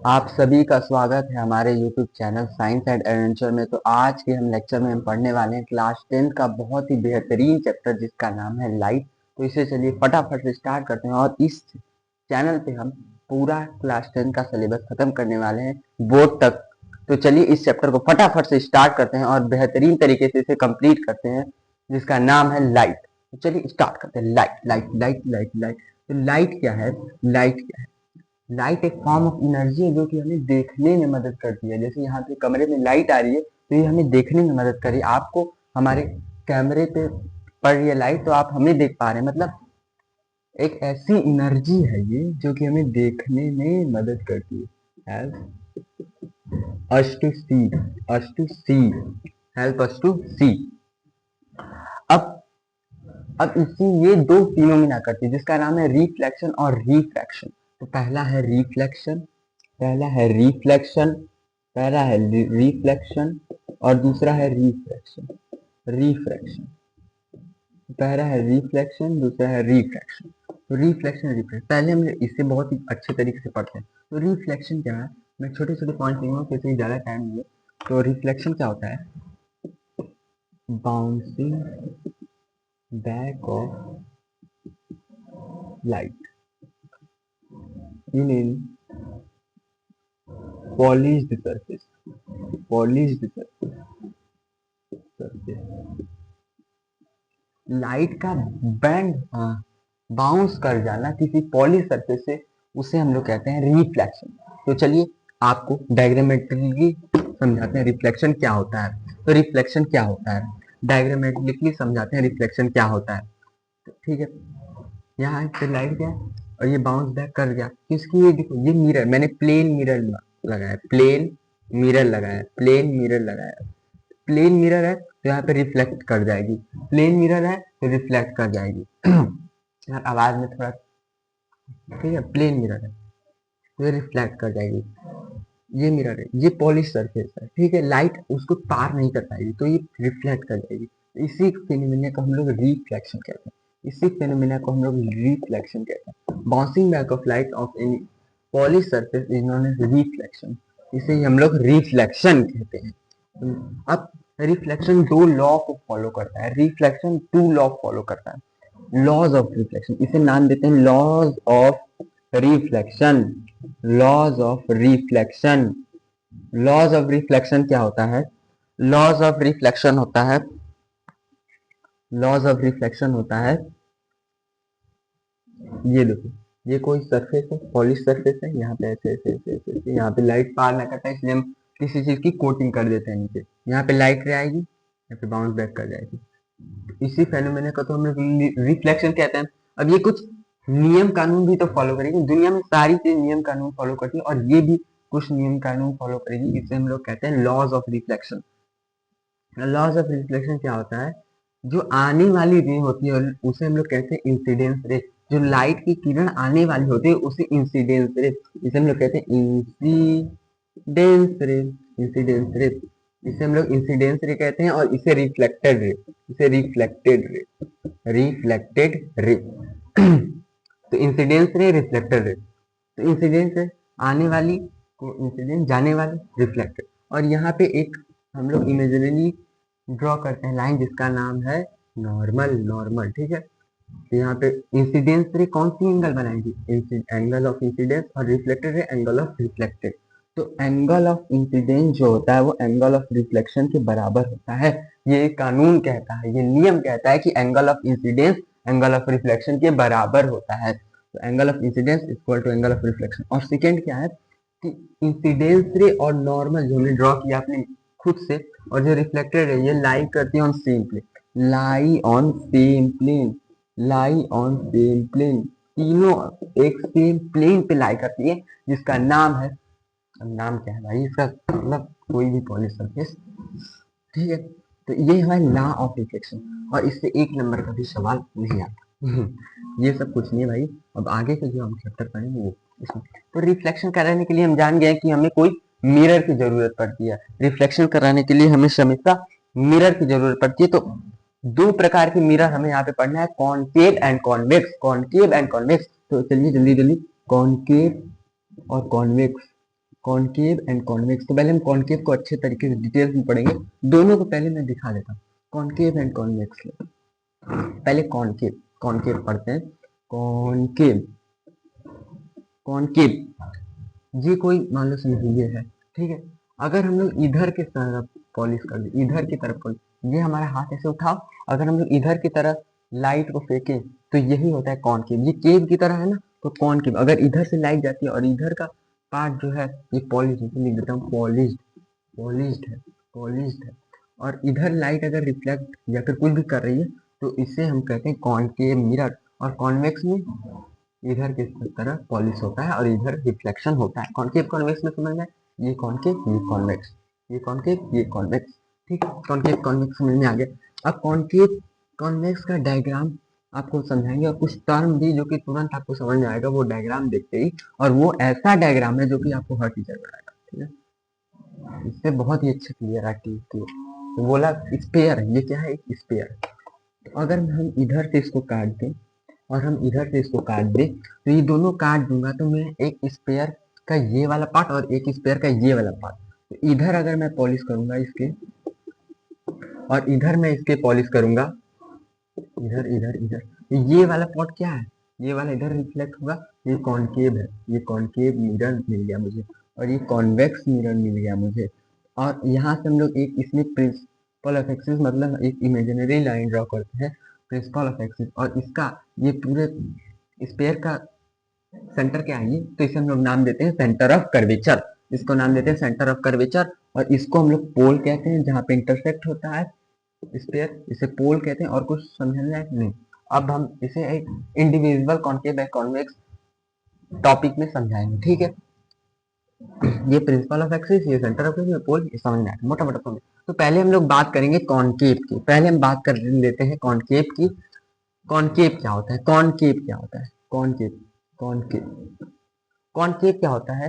आप सभी का स्वागत है हमारे YouTube channel science and adventure में। तो आज के हम लेक्चर में हम पढ़ने वाले हैं क्लास 10 का बहुत ही बेहतरीन चैप्टर जिसका नाम है लाइट। तो इसे चलिए फटाफट से स्टार्ट करते हैं और इस चैनल पे हम पूरा क्लास 10 का सिलेबस खत्म करने वाले हैं बोर्ड तक। तो चलिए इस चैप्टर को फटाफट से स्टार्ट करते हैं और बेहतरीन तरीके से इसे कंप्लीट करते हैं जिसका नाम है लाइट। तो चलिए स्टार्ट करते हैं। Light light light light light. तो लाइट क्या है? लाइट क्या है? लाइट एक फॉर्म ऑफ एनर्जी है जो कि हमें देखने में मदद करती है। जैसे यहाँ पे कमरे में लाइट आ रही है तो ये हमें देखने में मदद कर रही है। आपको हमारे कैमरे पे पड़ रही है लाइट तो आप हमें देख पा रहे हैं। मतलब एक ऐसी एनर्जी है ये जो कि हमें देखने में मदद करती है। हेल्प अस टू सी। अब इसी ये दो फिनोमिना करती है जिसका नाम है रिफ्लेक्शन और रिफ्रैक्शन। तो पहला है रिफ्लेक्शन और दूसरा है रिफ्रैक्शन। रिफ्रैक्शन पहला है रिफ्लेक्शन, दूसरा है रिफ्रैक्शन। तो रिफ्लेक्शन रिफ्रैक्शन पहले हम इसे बहुत ही अच्छे तरीके से पढ़ते हैं। तो रिफ्लेक्शन क्या है? मैं छोटे छोटे पॉइंट लूंगा क्योंकि ज्यादा टाइम नहीं है। तो रिफ्लेक्शन क्या होता है? Bouncing back of light in polished surface polished surface light का बैंड बाउंस कर जाना किसी पॉलिश सरफेस से, उसे हम लोग कहते हैं रिफ्लेक्शन। तो चलिए आपको डायग्रामेटिकली समझाते हैं रिफ्लेक्शन क्या होता है। तो रिफ्लेक्शन क्या होता है डायग्रामेटिकली समझाते हैं रिफ्लेक्शन क्या होता है। तो ठीक है, यहाँ पे लाइट गया और ये बाउंस बैक कर गया किसकी? ये देखो, ये मिरर, मैंने प्लेन मिरर लगाया, प्लेन मिरर लगाया। प्लेन मिरर है तो यहाँ पे रिफ्लेक्ट कर जाएगी, प्लेन मिरर है तो रिफ्लेक्ट कर जाएगी। यार आवाज में थोड़ा, ठीक है, प्लेन मिरर है तो ये रिफ्लेक्ट कर जाएगी। ये मिरर है, ये पॉलिश सरफेस है, ठीक है, लाइट उसको पार नहीं कर पाएगी तो ये रिफ्लेक्ट कर जाएगी। इसी फिनोमेना को हम लोग रिफ्लेक्शन कहते हैं। इसी फिनोमेना को हम लोग रिफ्लेक्शन कहते हैं। Bouncing back of light of any polish surface is known as reflection. इसे ही हम लोग रिफ्लेक्शन कहते हैं। अब रिफ्लेक्शन दो लॉ को फॉलो करता है। रिफ्लेक्शन टू लॉ फॉलो करता है, लॉज ऑफ रिफ्लेक्शन। इसे नाम देते हैं laws of reflection. Laws of reflection. Laws of reflection क्या होता है? लॉज ऑफ रिफ्लेक्शन होता है, लॉज ऑफ रिफ्लेक्शन होता है, ये देखो, ये कोई सरफेस है, पॉलिश सरफेस है, यहाँ पे ऐसे ऐसे ऐसे ऐसे ऐसे, यहाँ पे लाइट पार ना करता है इसलिए हम किसी चीज की कोटिंग कर देते हैं नीचे। यहाँ पे लाइट आएगी, यहाँ पे बाउंस बैक कर जाएगी। इसी फेनोमेना को तो हम लोग रिफ्लेक्शन कहते हैं। अब ये कुछ नियम कानून भी तो फॉलो करेगी, दुनिया में सारी चीज नियम कानून फॉलो करती है और ये भी कुछ नियम कानून फॉलो करेगी। इसे हम लोग कहते हैं laws of reflection. Laws of reflection क्या होता है? जो आने वाली रे होती है उसे हम लोग कहते हैं इंसिडेंस रे। जो लाइट की किरण आने वाली होती है उसे इंसिडेंस रे, इसे हम लोग कहते हैं इंसिडेंस रे। इंसिडेंस रे, इसे हम लोग इंसिडेंस रे कहते हैं और इसे रिफ्लेक्टेड रे, इसे रिफ्लेक्टेड रे, रिफ्लेक्टेड रे। तो इंसिडेंस रे, रिफ्लेक्टेड रे। तो इंसिडेंस है आने वाली, को इंसिडेंस जाने वाली, रिफ्लेक्टेड। और यहाँ पे एक हम लोग इमेजिनरी ड्रॉ करते हैं लाइन जिसका नाम है नॉर्मल। नॉर्मल, ठीक है। तो यहाँ पे इंसिडेंस रे कौन सी एंगल बनाएगी? एंगल ऑफ इंसिडेंस, और reflected ray angle of reflected. तो एंगल ऑफ इंसिडेंस जो होता है वो एंगल ऑफ रिफ्लेक्शन के बराबर होता है। ये कानून कहता है, ये नियम कहता है कि angle of incidence angle of reflection के बराबर होता है। तो angle of incidence equal to angle of reflection. और सेकेंड क्या है कि इंसिडेंस रे और नॉर्मल जो हमने ड्रॉ किया अपने खुद से, और जो रिफ्लेक्टेड है ये लाई करती है on same plane, lie on same plane, lie on same plane. तीनों एक सेम प्लेन पे लाई करती है जिसका नाम है, नाम क्या है भाई इसका? मतलब कोई भी पॉलिश सरफेस, ठीक है। तो ये हमारा लॉ ऑफ रिफ्लेक्शन, और इससे एक नंबर का भी सवाल नहीं आता। ये सब कुछ नहीं है भाई। अब आगे के जो हम चैप्टर पढ़ेंगे वो इसमें। तो रिफ्लेक्शन कराने के लिए हम जान गए कि हमें कोई मिरर की जरूरत पड़ती है। रिफ्लेक्शन कराने के लिए हमें हमेशा मिरर की जरूरत पड़ती है। तो दो प्रकार के मिरर हमें यहाँ पे पढ़ना है, concave and convex. Concave and convex. तो चलिए जल्दी जल्दी, कॉनकेव और कॉन्वेक्स। Concave and convex. तो पहले हम कॉनकेव को अच्छे तरीके से डिटेल्स में पढ़ेंगे, दोनों को पहले मैं दिखा देता हूँ। कॉनकेव एंड कॉन्वेक्स, पहले कॉनकेव, कॉनकेव पढ़ते हैं। कॉनकेव, कॉनकेव ये कोई मान लो समझिए है, ठीक है। अगर हम लोग इधर की तरफ पॉलिश कर दे, इधर की तरफ पॉलिश, ये हमारा हाथ ऐसे उठाओ, अगर हम लोग इधर की तरफ लाइट को फेंकें तो यही होता है कॉनकेव। ये केव की तरह है ना, तो कॉनकेव। अगर इधर से लाइट जाती है और इधर का पार्ट जो है ये पॉलिश, लिख देता हूँ पॉलिश्ड, पॉलिश्ड है, पॉलिश्ड है। और इधर लाइट अगर रिफ्लेक्ट या फिर कुछ भी कर रही है तो इसे हम कहते हैं कॉनकेव मिरर। और कॉन्वेक्स में इधर की तरह पॉलिश होता है और इधर रिफ्लेक्शन होता है। कॉनकेव कॉन्वेक्स में समझ में, ये कॉनकेव ये कॉन्वेक्स, ये कॉनकेव ये कॉन्वेक्स, ठीक है। कॉनकेव कॉन्वेक्स समझ में आ गया। अब कॉनकेव कॉन्वेक्स का डायग्राम आपको समझाएंगे और कुछ टर्म भी जो कि तुरंत आपको समझ में आएगा वो डायग्राम देखते ही। और वो ऐसा डायग्राम है जो कि आपको हर टीचर बनाएगा, ठीक है। इससे बहुत ही अच्छे क्लियर एक्टिविटी है। तो बोला स्पेयर है, ये क्या है, एक स्पेयर। तो अगर हम इधर से इसको काट दें और हम इधर से इसको काट दें तो ये दोनों काट दूंगा तो मैं एक स्पेयर का ये वाला पार्ट और एक स्पेयर का ये वाला पार्ट, तो इधर अगर मैं पॉलिश करूंगा इसके और इधर मैं इसके पॉलिश करूंगा, इधर इधर इधर, तो ये वाला पार्ट क्या है, ये वाला इधर रिफ्लेक्ट होगा, ये कॉनकेव है, ये कॉनकेव मिरर मिल गया मुझे। और ये कॉन्वेक्स मिरर मिल गया मुझे। और यहाँ से हम लोग एक इसमें प्रिंसिपल ऑफ एक्सिस मतलब एक इमेजिनरी लाइन ड्रॉ करते हैं, प्रिंसिपल ऑफ एक्सिस। और इसका ये पूरे स्पेयर का सेंटर क्या है, ये तो इसे हम लोग नाम देते हैं सेंटर ऑफ कर्वेचर। इसको नाम देते हैं सेंटर ऑफ कर्वेचर। और इसको हम लोग पोल कहते हैं, जहाँ पे इंटरसेक्ट होता है स्पेयर, इसे पोल कहते हैं। और कुछ समझने लायक नहीं। अब हम इसे एक इंडिविजुअल कॉनकेव कॉन्वेक्स टॉपिक में समझाएंगे, ठीक है। ये प्रिंसिपल ऑफ एक्सिस, ये सेंटर ऑफ एक्सिस, पोल, ये समझना है मोटा मोटा समझ। तो पहले हम लोग बात करेंगे कॉनकेव की, पहले हम बात कर लेते हैं कॉनकेव की। कॉनकेव क्या होता है, कॉनकेव क्या होता है, कॉनकेव, कॉनकेव, कॉनकेव क्या होता है,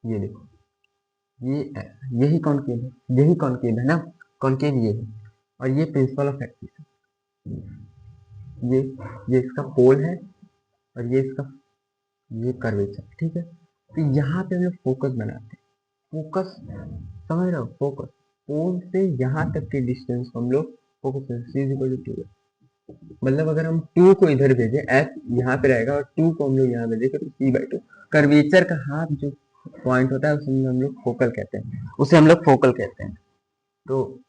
ये देखो, ये यही कॉनकेव है, यही कॉनकेव है ना, कॉनकेव ये है। और ये प्रिंसिपल ऑफ एक्सिस है, ये इसका पोल है और ये इसका ये कर्वेचर, ठीक है। तो यहाँ पे हम लोग फोकस बनाते हैं, फोकस, समझ रहे हो, फोकस पोल से यहाँ तक के डिस्टेंस को हम लोग फोकस टू, मतलब अगर हम 2 को इधर भेजें, एफ यहाँ पे रहेगा और 2 को हम लोग यहाँ भेजेंगे तो c/2। कर्वेचर का हाफ जो पॉइंट होता है उसे हम लोग फोकल कहते हैं, उसे हम लोग फोकल कहते हैं। तो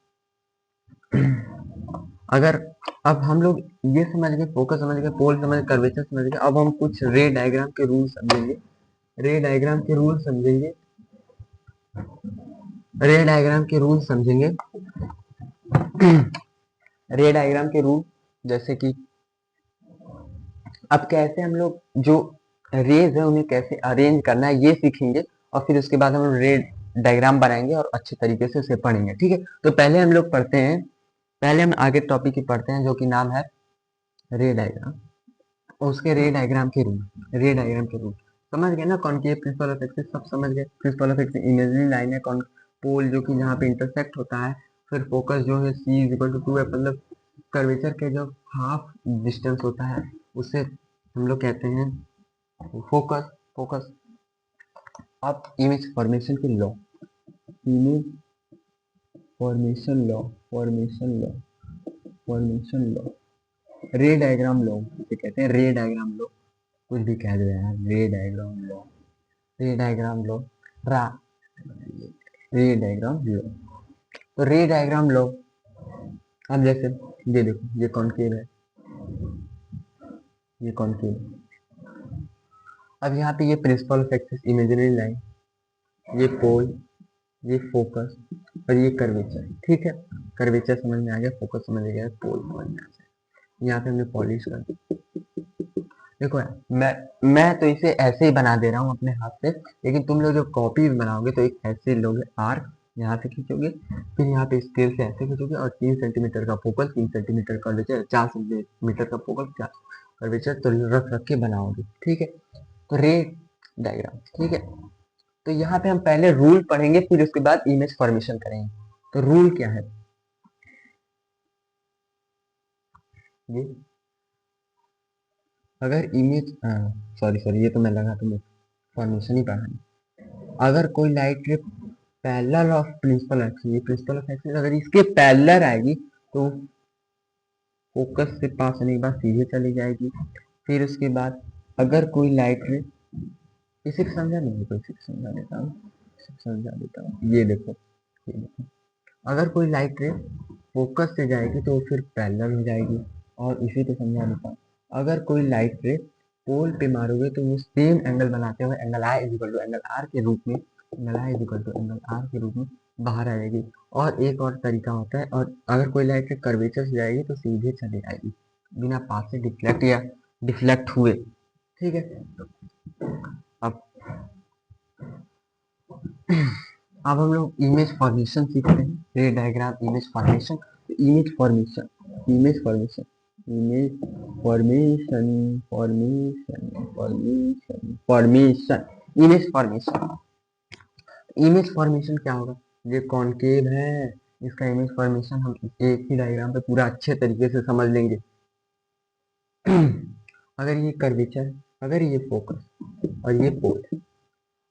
अगर अब हम लोग ये समझ गए, फोकस समझ गए, पोल समझ गए, कर्वेचर समझ गए, अब हम कुछ रे डायग्राम के रूल समझेंगे, रे डायग्राम के रूल समझेंगे, रे डायग्राम के रूल समझेंगे। रे डायग्राम के रूल जैसे कि अब कैसे हम लोग जो रेज है उन्हें कैसे अरेंज करना है ये सीखेंगे। और फिर उसके बाद हम रे डायग्राम बनाएंगे और अच्छे तरीके से उसे पढ़ेंगे, ठीक है। तो पहले हम लोग पढ़ते हैं, पहले हम आगे टॉपिक की पढ़ते हैं जो कि नाम है रे डायग्राम। और उसके रे डायग्राम के रूल, रे डायग्राम के रूल समझ गए ना। कॉनकेव, प्रिंसिपल ऑफ एक्सिस सब समझ गए। Principal of axis imaginary line है, कौन पोल जो कि जहाँ पे इंटरसेक्ट होता है। फिर फोकस जो है c=2 है, मतलब कर्वेचर के जो हाफ डिस्टेंस होता है उसे हम लोग कहते हैं फोकस, फोकस। अब इमेज फॉर्मेशन के law, image formation law, formation law, formation law, रे डायग्राम लॉ इसे कहते हैं, रे डायग्राम लॉ, कुछ भी कह दो यार, रे डायग्राम लॉ, रे डायग्राम लॉ, रा, रे डायग्राम लॉ। तो रे डायग्राम लॉ, अब जैसे ये देखो, ये कॉनकेव है, ये कॉनकेव है। अब यहाँ पे ये principal of axis imaginary line, ये पोल, ये फोकस और ये कर्वेचर, ठीक है। कर्वेचर समझ में आ गया, फोकस समझ में गया, पोल समझ में आ गया। यहाँ पे हमने पॉलिश कर दी। देखो यार, मैं तो इसे ऐसे ही बना दे रहा हूँ अपने हाथ से, लेकिन तुम लोग जो कॉपी बनाओगे तो एक ऐसे लोगे आर्क, यहाँ से खींचोगे, फिर यहाँ पे स्केल से ऐसे खींचोगे और 3 सेंटीमीटर का फोकस, 3 सेंटीमीटर कर्वेचर, 4 सेंटीमीटर का फोकस, 4 कर्वेचर, तो रख रख के बनाओगे, ठीक है। तो रे डायग्राम, ठीक है। तो यहाँ पे हम पहले रूल पढ़ेंगे फिर उसके बाद इमेज फॉर्मेशन करेंगे। तो रूल क्या है, ये अगर इमेज, सॉरी सॉरी, ये तो मैं लगा तुम्हें फॉर्मेशन ही पढ़ानी। अगर कोई light ray parallel of principal axis, ये प्रिंसिपल ऑफ एक्सिस अगर इसके पैरेलल आएगी तो फोकस से पास होने के बाद सीधे चली जाएगी। फिर उसके बाद अगर कोई लाइट रे, इसे समझा नहीं, कोई समझा देता हूँ, समझा देता हूँ। ये देखो अगर कोई लाइट रे फोकस से जाएगी तो फिर पैरेलल हो जाएगी। और इसी को समझा देता हूँ, अगर कोई लाइट रे पोल पे मारोगे तो वो सेम एंगल बनाते हुए angle I equal to angle R के रूप में, angle I equal to angle R के रूप में बाहर आ जाएगी। और एक और तरीका होता है, और अगर कोई लाइट रे कर्वेचर से जाएगी तो सीधे चली जाएगी बिना पास से डिफ्लेक्ट या डिफ्लेक्ट हुए। ठीक है, अब अब हम लोग इमेज फॉर्मेशन सीखते हैं। रे diagram image formation, image formation, image formation, image formation, formation, formation, formation, image formation. Image formation क्या होगा? ये कॉनकेव है, इसका इमेज फॉर्मेशन हम एक ही डायग्राम पे पूरा अच्छे तरीके से समझ लेंगे। अगर ये कर्वेचर, अगर ये फोकस और ये पोल,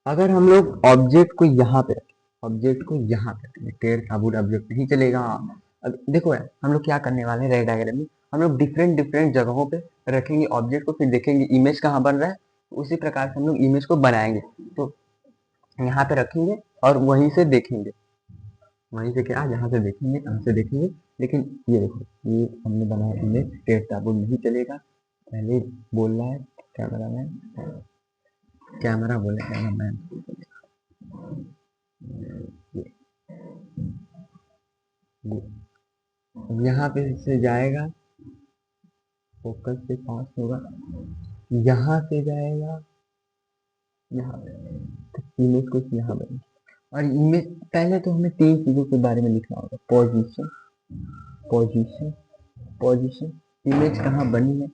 अगर हम लोग ऑब्जेक्ट को यहाँ पे रखें, ऑब्जेक्ट को यहाँ पे रखें, टेढ़ साबुत ऑब्जेक्ट नहीं चलेगा। अब देखो यार, हम लोग क्या करने वाले हैं रेड डायग्राम में, हम लोग डिफरेंट डिफरेंट जगहों पे रखेंगे ऑब्जेक्ट को, फिर देखेंगे इमेज कहाँ बन रहा है, उसी प्रकार से हम लोग इमेज को बनाएंगे। तो यहाँ पे रखेंगे और वहीं से देखेंगे, वहीं से क्या, यहाँ से देखेंगे, कहाँ से देखेंगे। लेकिन ये देखो, ये हमने बनाया इमेज, टेढ़ साबुत नहीं चलेगा। पहले बोल रहा है कैमरा मैन, कैमरा बोले कैमरा मैन, यहाँ पे से जाएगा, फोकस से पास होगा, यहाँ से जाएगा, यहाँ पे इमेज कुछ यहाँ बनेगी। और इमेज पहले तो हमें तीन चीजों के बारे में लिखना होगा, पोजीशन, पोजीशन, पोजीशन, इमेज कहाँ बनी है,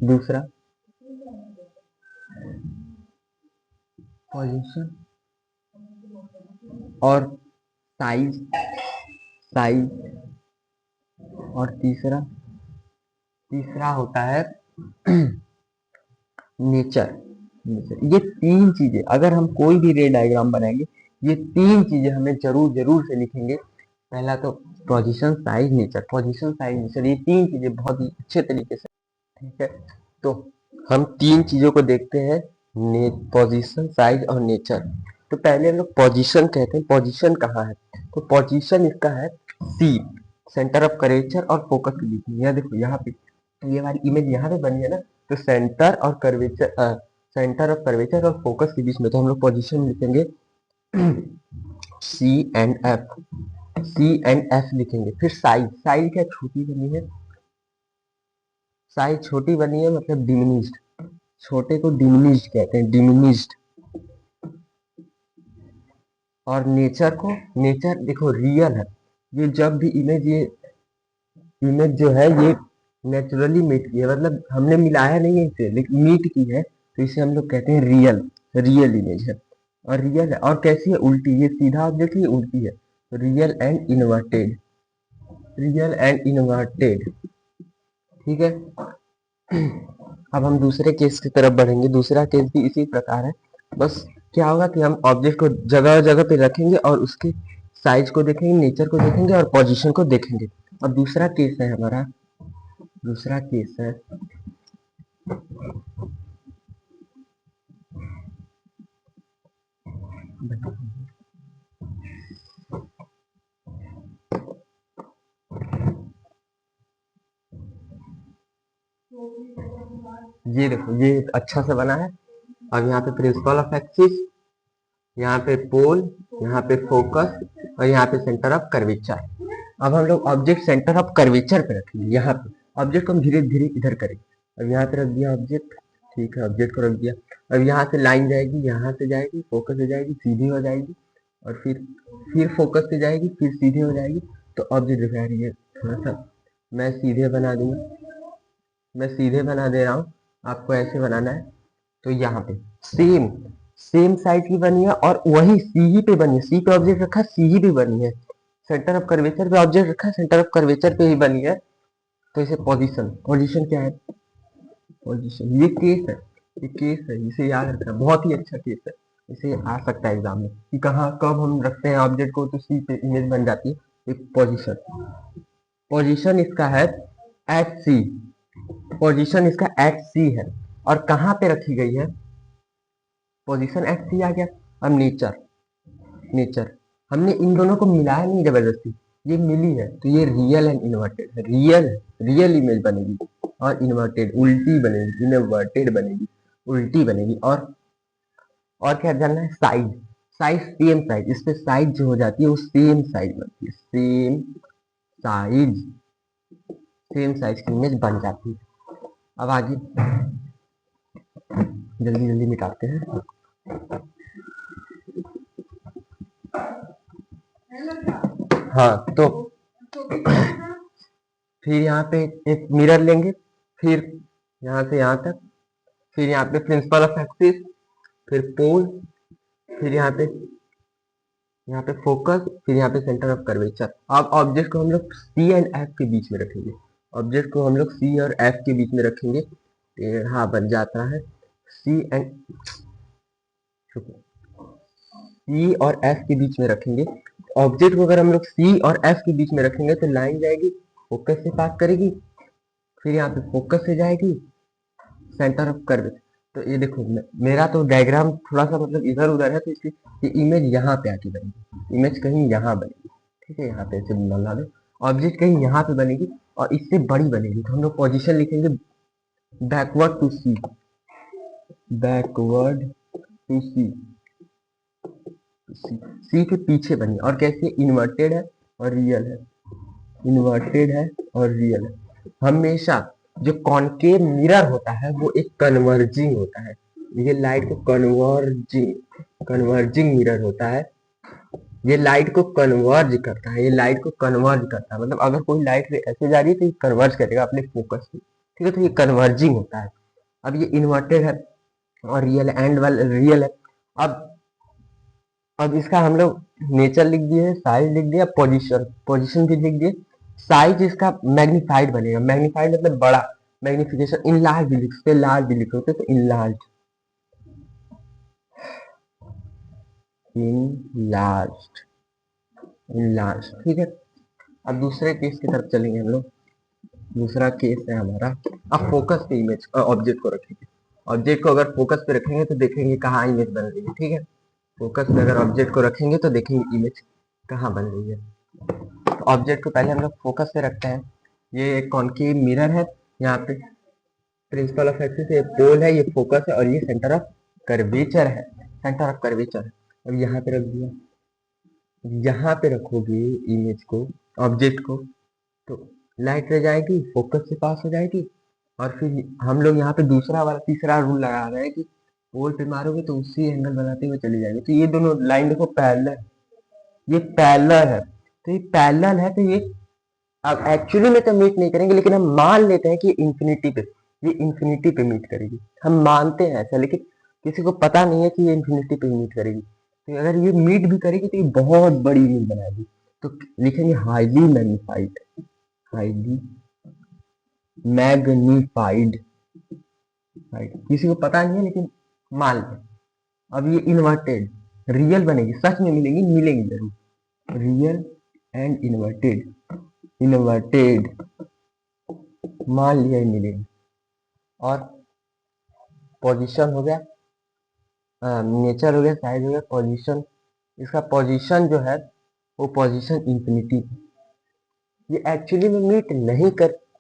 दूसरा पोजीशन, और साइज, साइज, और तीसरा, तीसरा होता है नेचर। ये तीन चीजें अगर हम कोई भी रे डायग्राम बनाएंगे, ये तीन चीजें हमें जरूर जरूर से लिखेंगे। पहला तो position, size, nature, position, size, nature, ये तीन चीजें बहुत ही अच्छे तरीके से। ठीक है, तो हम तीन चीजों को देखते हैं, पोजीशन, साइज और नेचर। तो पहले हम लोग पोजीशन कहते हैं, पोजीशन कहाँ है, तो पोजीशन इसका है सी, सेंटर ऑफ कर्वेचर और फोकस के बीच में। यह देखो यहाँ पे, तो ये हमारी इमेज यहाँ पे बनी है ना, तो सेंटर और कर्वेचर, सेंटर ऑफ कर्वेचर और फोकस के बीच में, तो हम लोग पोजीशन लिखेंगे C and F, C and F लिखेंगे। फिर साइज, साइज क्या छोटी बनी है, साइज छोटी बनी है मतलब डिमिनिश्ड, छोटे को डिमिनिश्ड कहते हैं, डिमिनिश्ड। और नेचर को, नेचर देखो रियल है, ये जब भी इमेज, ये इमेज जो है ये नेचुरली मीट की है, मतलब हमने मिलाया नहीं है इसे, लेकिन मीट की है, तो इसे हम लोग कहते हैं रियल, रियल इमेज है। और रियल है, और कैसी है, उल्टी, ये सीधा ऑब्जेक्ट है, उल्टी है, real and inverted, real and inverted. ठीक है, अब हम दूसरे केस की तरफ बढ़ेंगे। दूसरा केस भी इसी प्रकार है, बस क्या होगा कि हम ऑब्जेक्ट को जगह जगह पे रखेंगे और उसके साइज को देखेंगे, नेचर को देखेंगे और पोजीशन को देखेंगे। और दूसरा केस है हमारा, दूसरा केस है ये देखो, ये अच्छा से बना है। अब यहाँ पे प्रिंसिपल ऑफ एक्सिस, यहाँ पे पोल, यहाँ पे फोकस और यहाँ पे सेंटर ऑफ कर्वेचर। अब हम लोग ऑब्जेक्ट सेंटर ऑफ कर्वेचर पे रखेंगे, यहाँ पे ऑब्जेक्ट को हम धीरे धीरे इधर करेंगे। अब यहाँ पे रख दिया ऑब्जेक्ट, ठीक है, ऑब्जेक्ट को रख दिया। अब यहाँ से लाइन जाएगी, यहाँ से जाएगी, फोकस से जाएगी, सीधी हो जाएगी, और फिर फोकस से जाएगी, फिर सीधी हो जाएगी। तो ऑब्जेक्ट दिखा रही है, थोड़ा सा मैं सीधे बना दूंगा, मैं सीधे बना दे रहा हूँ, आपको ऐसे बनाना है। तो यहाँ पे सेम सेम साइज की बनी है, और वही सी ही पे बनी है, सी पे ऑब्जेक्ट रखा, सी ही पे बनी है। सेंटर ऑफ कर्वेचर पे ऑब्जेक्ट रखा, सेंटर ऑफ कर्वेचर पे ही बनी है। तो इसे पोजीशन, पोजीशन क्या है, पोजीशन, ये केस है, ये केस है, इसे याद रखना, बहुत ही अच्छा केस है। इसे आ सकता है एग्जाम में कि कहाँ कब हम रखते हैं ऑब्जेक्ट को तो सी पे इमेज बन जाती है। एक पोजीशन, पोजीशन इसका है एट सी, पोजीशन इसका एट सी है। और कहाँ पे रखी गई है? पोजीशन एट सी आ गया। अब नेचर, नेचर हमने इन दोनों को मिलाया नहीं जबरदस्ती, ये मिली है तो ये रियल एंड इन्वर्टेड है। रियल, रियल इमेज बनेगी और इन्वर्टेड उल्टी बनेगी, इन्वर्टेड बनेगी, उल्टी बनेगी। और क्या जानना है? साइज, साइज सेम साइज, इस पे साइज जो हो जाती है वो सेम साइज बनती है, सेम साइज, सेम साइज की इमेज बन जाती है। अब आगे जल्दी जल्दी मिटाते हैं। हाँ तो फिर यहाँ पे एक मिरर लेंगे, फिर यहाँ से यहाँ तक, फिर यहाँ पे प्रिंसिपल ऑफ एक्सिस, फिर पोल, फिर यहाँ पे फोकस, फिर यहाँ पे सेंटर ऑफ कर्वेचर। अब ऑब्जेक्ट को हम लोग सी एंड एफ के बीच में रखेंगे, ऑब्जेक्ट को हम लोग सी और एफ के बीच में रखेंगे। हाँ बन जाता है सी एंड, सी और एफ के बीच में रखेंगे। ऑब्जेक्ट को अगर हम लोग सी और एफ के बीच में रखेंगे तो लाइन जाएगी, फोकस से पास करेगी, फिर यहाँ पे फोकस से जाएगी सेंटर ऑफ कर्व। तो ये देखो मेरा तो डायग्राम थोड़ा सा मतलब इधर उधर है, तो इसलिए ये इमेज यहाँ पे आके बनेगी, इमेज कहीं यहाँ बनेगी, ठीक है, यहाँ पे ऐसे बना दो। ऑब्जेक्ट कहीं यहाँ पे बनेगी और इससे बड़ी बनेगी, तो हम लोग पोजीशन लिखेंगे backward to C, backward to C, C के पीछे बनी। और कैसे? इन्वर्टेड है और रियल है, इन्वर्टेड है और रियल है। हमेशा जो कॉनकेव मिरर होता है वो एक कन्वर्जिंग होता है, ये लाइट को कन्वर्जिंग, कन्वर्जिंग मिरर होता है, ये लाइट को कन्वर्ज करता है, ये लाइट को कन्वर्ज करता है, मतलब अगर कोई लाइट ऐसे जा रही है तो ये कन्वर्ज करेगा अपने फोकस से, ठीक है, तो ये कन्वर्जिंग होता है। अब ये इन्वर्टेड है और रियल एंड वाला रियल है। अब अब इसका हम लोग नेचर लिख दिए, साइज लिख दिया, पोजीशन, पोजीशन भी लिख दिए। साइज इसका मैग्नीफाइड बनेगा, मैग्नीफाइड मतलब बड़ा, मैग्निफिकेशन, इनलार्ज भी लिख सकते, लार्ज भी लिख सकते, तो इनलार्ज, इनलार्ज, इनलार्ज, ठीक है। अब दूसरे केस की तरफ चलेंगे हम लोग। दूसरा केस है हमारा, अब फोकस पे इमेज ऑब्जेक्ट को रखेंगे, ऑब्जेक्ट को अगर फोकस पे रखेंगे तो देखेंगे कहाँ इमेज बन रही है, ठीक है। फोकस पे अगर ऑब्जेक्ट को रखेंगे तो देखेंगे इमेज कहाँ बन रही है। तो ऑब्जेक्ट को पहले हम लोग फोकस पे रखते हैं, ये एक कॉनकेव मिरर है, यहाँ पे प्रिंसिपल ऑफ एक्सिस, ये पोल है, ये फोकस है और ये सेंटर ऑफ कर्वेचर है, सेंटर ऑफ कर्वेचर है। अब यहाँ पे रख दिया, यहाँ पे रखोगे इमेज को, ऑब्जेक्ट को, तो लाइट रह जाएगी, फोकस से पास हो जाएगी। और फिर हम लोग यहाँ पे दूसरा वाला तीसरा रूल लगा रहे हैं कि पोल पे मारोगे तो उसी एंगल बनाते हुए चली जाएंगे। तो ये दोनों लाइन देखो पैरेलल, ये पैरेलल है, तो ये पैरेलल है, तो ये अब एक्चुअली में तो मीट नहीं करेंगे, लेकिन हम मान लेते हैं कि इन्फिनिटी पे, ये इन्फिनिटी पे मीट करेगी, हम मानते हैं ऐसा, लेकिन किसी को पता नहीं है कि ये इन्फिनिटी पे मीट करेगी। तो अगर ये मीट भी करेगी तो ये बहुत बड़ी इमेज बनाएगी, तो लिखेंगे हाईली मैग्नीफाइड, हाईली मैग्नीफाइड, किसी को पता नहीं है लेकिन मान लें। अब ये इन्वर्टेड, रियल बनेगी, सच में मिलेंगी, मिलेंगी जरूर, रियल एंड इन्वर्टेड, इन्वर्टेड मान लिया मिलेगी। और पोजीशन हो गया, नेचर हो गया, साइज हो गया, पोजीशन, इसका पोजीशन जो है वो पोजीशन इंफिनिटी, ये एक्चुअली में मीट नहीं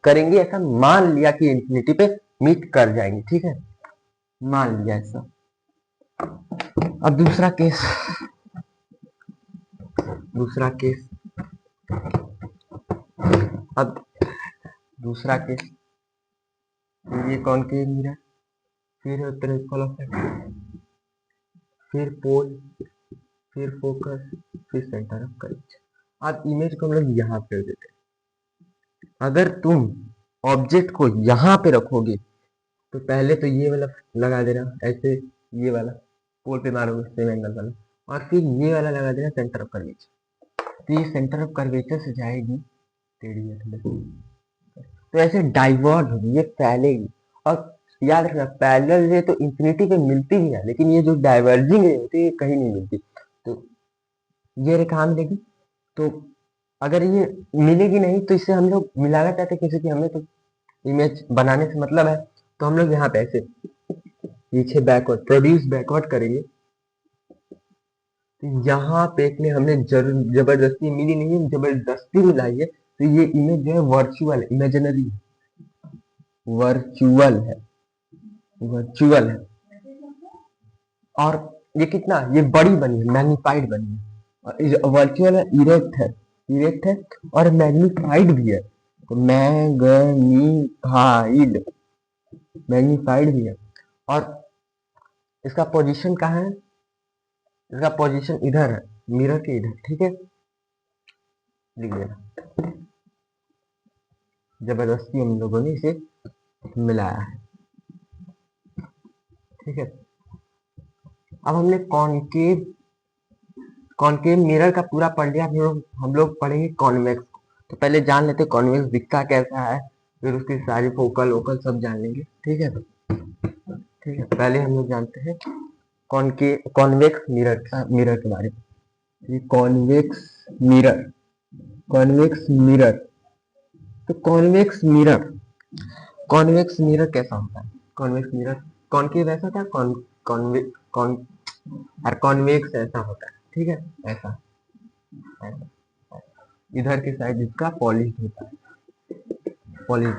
करेंगे, ऐसा मान लिया कि इंफिनिटी पे मीट कर जाएंगे, ठीक है, मान लिया ऐसा। अब दूसरा केस, दूसरा केस, अब दूसरा केस, ये कौन के मिरर, फिर प्रिंसिपल ऑफ एक्सिस, फिर पोल, फिर फोकस, फिर सेंटर ऑफ कर्वेचर। अब इमेज को हम लोग यहाँ पे रख देते हैं। अगर तुम ऑब्जेक्ट को यहाँ पे रखोगे तो पहले तो ये वाला लगा देना ऐसे, ये वाला पोल पे मारोगे सेम एंगल वाला, और फिर ये वाला लगा देना सेंटर ऑफ कर्वेचर, तो ये सेंटर ऑफ कर्वेचर से जाएगी टेढ़ी, तो ऐसे डाइवर्ट होगी, ये फैलेगी। और याद रखना पैरेलल रे तो इंफिनिटी पे मिलती भी है, लेकिन ये जो डाइवर्जिंग रे होती है ये कहीं नहीं मिलती। तो ये रे कहाँ मिलेगी? तो अगर ये मिलेगी नहीं तो इससे हम लोग मिलाना चाहते हैं किसी की, हमें तो इमेज बनाने से मतलब है, तो हम लोग यहाँ पे ऐसे पीछे बैकवर्ड प्रोड्यूस बैकवर्ड करेंगे। तो यहाँ पे एक ने हमने जबरदस्ती मिली नहीं है, जबरदस्ती मिलाई है, तो ये इमेज जो है वर्चुअल इमेजिनरी वर्चुअल है, वर्चुअल है। और ये कितना ये बड़ी बनी है, मैग्नीफाइड बनी है, और वर्चुअल है, इरेक्ट है, इरेक्ट है और मैग्नीफाइड भी है। तो मैग्नीफाइड, मैग्नीफाइड भी है। और इसका पोजीशन कहाँ है? इसका पोजीशन इधर है, मिरर के इधर, ठीक है, लिख देना। जबरदस्ती हम लोगों ने इसे मिलाया है, ठीक है। अब हमने कॉनकेव, कॉनकेव मिरर का पूरा पढ़ लिया, हम लोग पढ़ेंगे कॉन्वेक्स। तो पहले जान लेते कॉन्वेक्स दिखता कैसा है, फिर उसकी सारी फोकल वोकल सब जान लेंगे, ठीक है। ठीक है, पहले हम लोग जानते हैं कॉन्वेक्स मिरर मिरर के बारे में। ये कॉन्वेक्स मिरर, कॉन्वेक्स मिरर। तो कॉन्वेक्स मिरर, कॉन्वेक्स मिरर कैसा होता है? कॉन्वेक्स मिरर कॉनकेव ऐसा था, कॉन्वेक्स कॉन और कॉन्वेक्स ऐसा होता है, ठीक है, ऐसा ऐसा इधर के साइड इसका पॉलिश होता है, पॉलिश।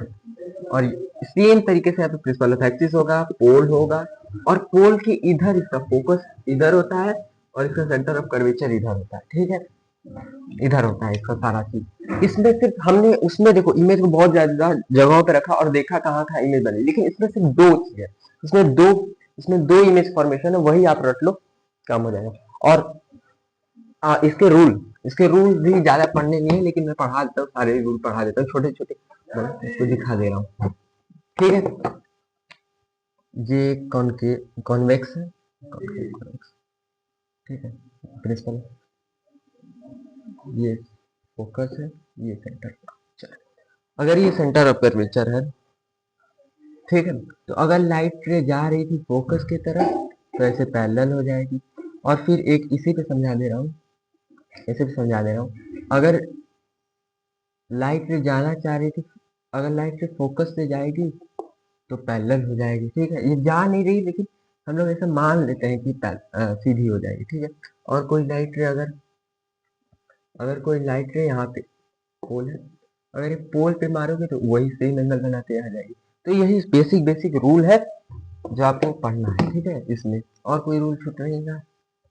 और सेम तरीके से यहाँ पे प्रिंसिपल एक्सिस होगा, पोल होगा, और पोल के इधर इसका फोकस इधर होता है, और इसका सेंटर ऑफ कर्वेचर इधर होता है, ठीक है, इधर होता है इसका सारा चीज। इसमें सिर्फ हमने उसमें देखो इमेज को बहुत ज्यादा जगहों पे रखा और देखा कहाँ कहाँ इमेज बनी, लेकिन इसमें सिर्फ दो चीज है, इसमें दो इमेज फॉर्मेशन है, वही आप रट लो, काम हो जाएगा। और इसके रूल भी ज्यादा पढ़ने नहीं है, लेकिन मैं पढ़ा देता हूँ, सारे रूल पढ़ा देता हूँ, छोटे छोटे इसको दिखा दे रहा हूँ, ठीक है। ये कॉन्वेक्स है, ठीक है, प्रिंसिपल, ये फोकस है, ये सेंटर। अगर ये सेंटर ऑफ कर्वेचर है, ठीक है, तो अगर लाइट रे जा रही थी फोकस की तरफ तो ऐसे पैरेलल हो जाएगी। और फिर एक इसी पे समझा दे रहा हूँ, ऐसे भी समझा दे रहा हूँ। अगर लाइट रे जाना चाह रही थी, अगर लाइट रे फोकस से जाएगी तो पैरेलल हो जाएगी, ठीक है। ये जा नहीं रही, लेकिन हम लोग ऐसा मान लेते हैं कि सीधी हो जाएगी, ठीक है। और कोई लाइट रे अगर कोई लाइट रे यहाँ पे पोल है, अगर ये पोल पे मारोगे तो वही सेम एंगल बनाते आ जाएगी। तो यही बेसिक बेसिक रूल है जो आपको पढ़ना है, ठीक है। इसमें और कोई रूल छूट रहेगा,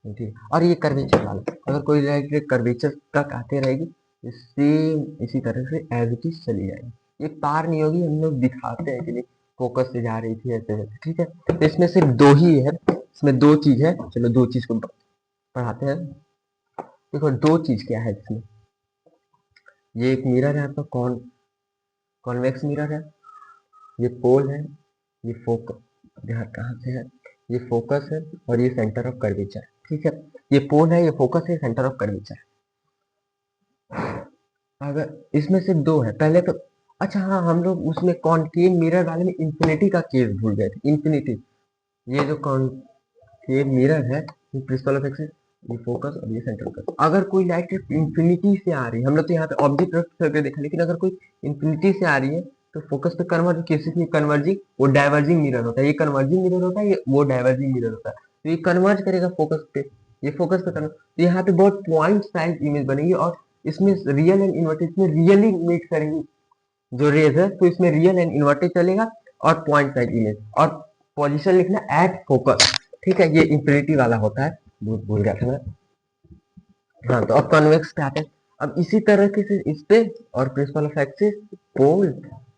ठीक है। और ये कर्वेचर वाला, अगर कोई लाइट रे कर्वेचर तक आते रहेगी, सेम इसी तरह से एज इट इज चली जाएगी, ये पार नहीं होगी। हम लोग दिखाते हैं कि नहीं फोकस से जा रही थी ऐसे वैसे, ठीक है। तो इसमें सिर्फ दो ही है, इसमें दो चीज है, चलो दो चीज को पढ़ाते हैं। देखो दो चीज क्या है इसमें, ये एक मिरर है आपका कॉन्वेक्स मिरर है, ये पोल है, ये फोकस ध्यान कहाँ से है, ये फोकस है और ये सेंटर ऑफ कर्वेचर, ठीक है। ये पोल है, ये फोकस है, सेंटर ऑफ कर्वेचर। अगर इसमें से दो है पहले तो, अच्छा हाँ, हम लोग उसमें कॉनकेव मिरर वाले में इंफिनिटी का केस भूल गए थे। इंफिनिटी, ये जो कॉनकेव मिरर है, ये प्रिंसिपल ऑफ एक्सिस, ये फोकस और ये सेंटर ऑफ, अगर कोई लाइट इंफिनिटी से आ रही है, हम लोग तो यहाँ पे ऑब्जेक्ट रख करके देखा, लेकिन अगर कोई इंफिनिटी से आ रही है तो फोकस पे कन्वर्ज, किसी की कन्वर्जिंग, वो डाइवर्जिंग मिरर होता है, ये कन्वर्जिंग मिरर होता है, ये वो डाइवर्जिंग मिरर होता है। तो ये कन्वर्ज करेगा फोकस पे, ये फोकस पे कन्वर्ज, तो यहाँ पे बहुत पॉइंट साइज इमेज बनेगी। और इसमें रियल एंड इन्वर्टेड, इसमें रियली मीट करेंगी जो रेज है, तो इसमें रियल एंड इन्वर्टेड चलेगा और पॉइंट साइज इमेज, और पोजीशन लिखना एट फोकस, ठीक है। ये इंफिनिटी वाला होता है, भूल गया था मैं। हाँ, तो अब कॉन्वेक्स पे आते हैं। अब इसी तरह के से इस पे, और principal of axis, pole,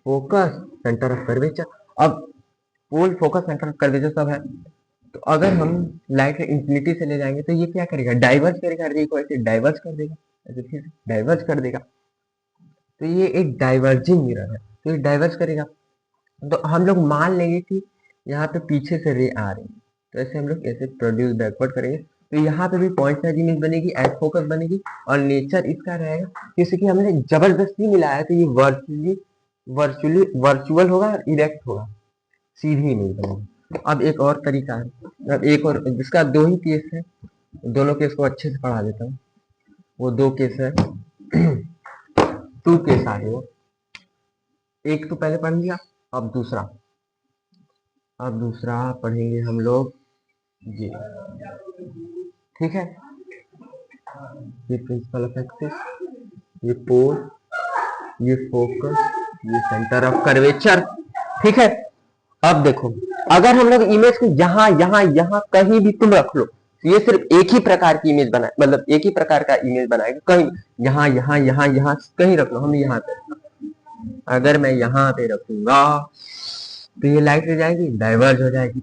focus, centre of curvature. अब pole, focus, centre of curvature सब है। तो अगर हम लाइट इंफिनिटी से ले जाएंगे तो ये क्या करेगा, डाइवर्ज करेगा, रे को ऐसे डाइवर्ज कर देगा, ऐसे फिर डाइवर्ज कर देगा। तो ये एक डाइवर्जिंग मिरर है, तो ये डाइवर्ज करेगा। तो हम लोग मान लेंगे कि यहाँ पे पीछे से रे आ रही है, तो ऐसे हम लोग ऐसे प्रोड्यूस बैकवर्ड करेंगे, तो यहाँ पे भी पॉइंट साइज इमेज बनेगी, एज फोकस बनेगी, और नेचर इसका रहेगा जैसे कि हमने जबरदस्ती मिलाया तो ये वर्चुअल होगा और इरेक्ट होगा। सीधी इमेज बनेगी। अब एक और तरीका है, अब एक और जिसका दो ही केस है, दोनों केस को अच्छे से पढ़ा देता हूँ। वो दो केस है, टू केस आ रहे हो। एक तो पहले पढ़ लिया, अब दूसरा पढ़ेंगे हम लोग ये। ठीक है, ये प्रिंसिपल ऑफ एक्सिस, ये पोल, ये फोकस, ये सेंटर ऑफ कर्वेचर। ठीक है, अब देखो, अगर हम लोग इमेज को यहाँ यहाँ यहाँ कहीं भी तुम रख लो, ये सिर्फ एक ही प्रकार की इमेज बनाए, मतलब एक ही प्रकार का इमेज बनाएगा। कहीं यहाँ यहाँ यहाँ यहाँ कहीं रख लो, हम यहाँ पे, अगर मैं यहाँ पे रखूंगा तो ये लाइट रह जाएगी, डाइवर्ज हो जाएगी,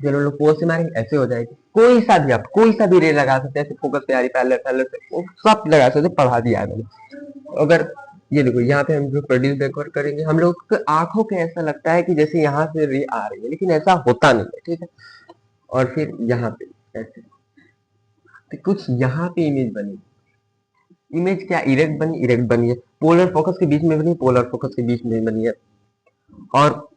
फिर हम लोग पोल से मारेंगे, ऐसे हो जाएगी। कोई सा भी आप कोई सा भी रे लगा सकते हैं, फोकस पे आ रही, पैरेलल से सब लगा सकते, पढ़ा दिया है मैंने। अगर ये देखो, यहाँ पे हम जो प्रोड्यूस बैकवर्ड करेंगे, हम लोग को आंखों के ऐसा लगता है कि जैसे यहाँ से रे आ रही है, लेकिन ऐसा होता नहीं है। ठीक है, और फिर यहाँ पे ऐसे तो कुछ यहाँ पे इमेज बनी, इमेज क्या इरेक्ट बनी, इरेक्ट बनी है, पोलर फोकस के बीच में बनी, पोलर फोकस के बीच में बनी है, और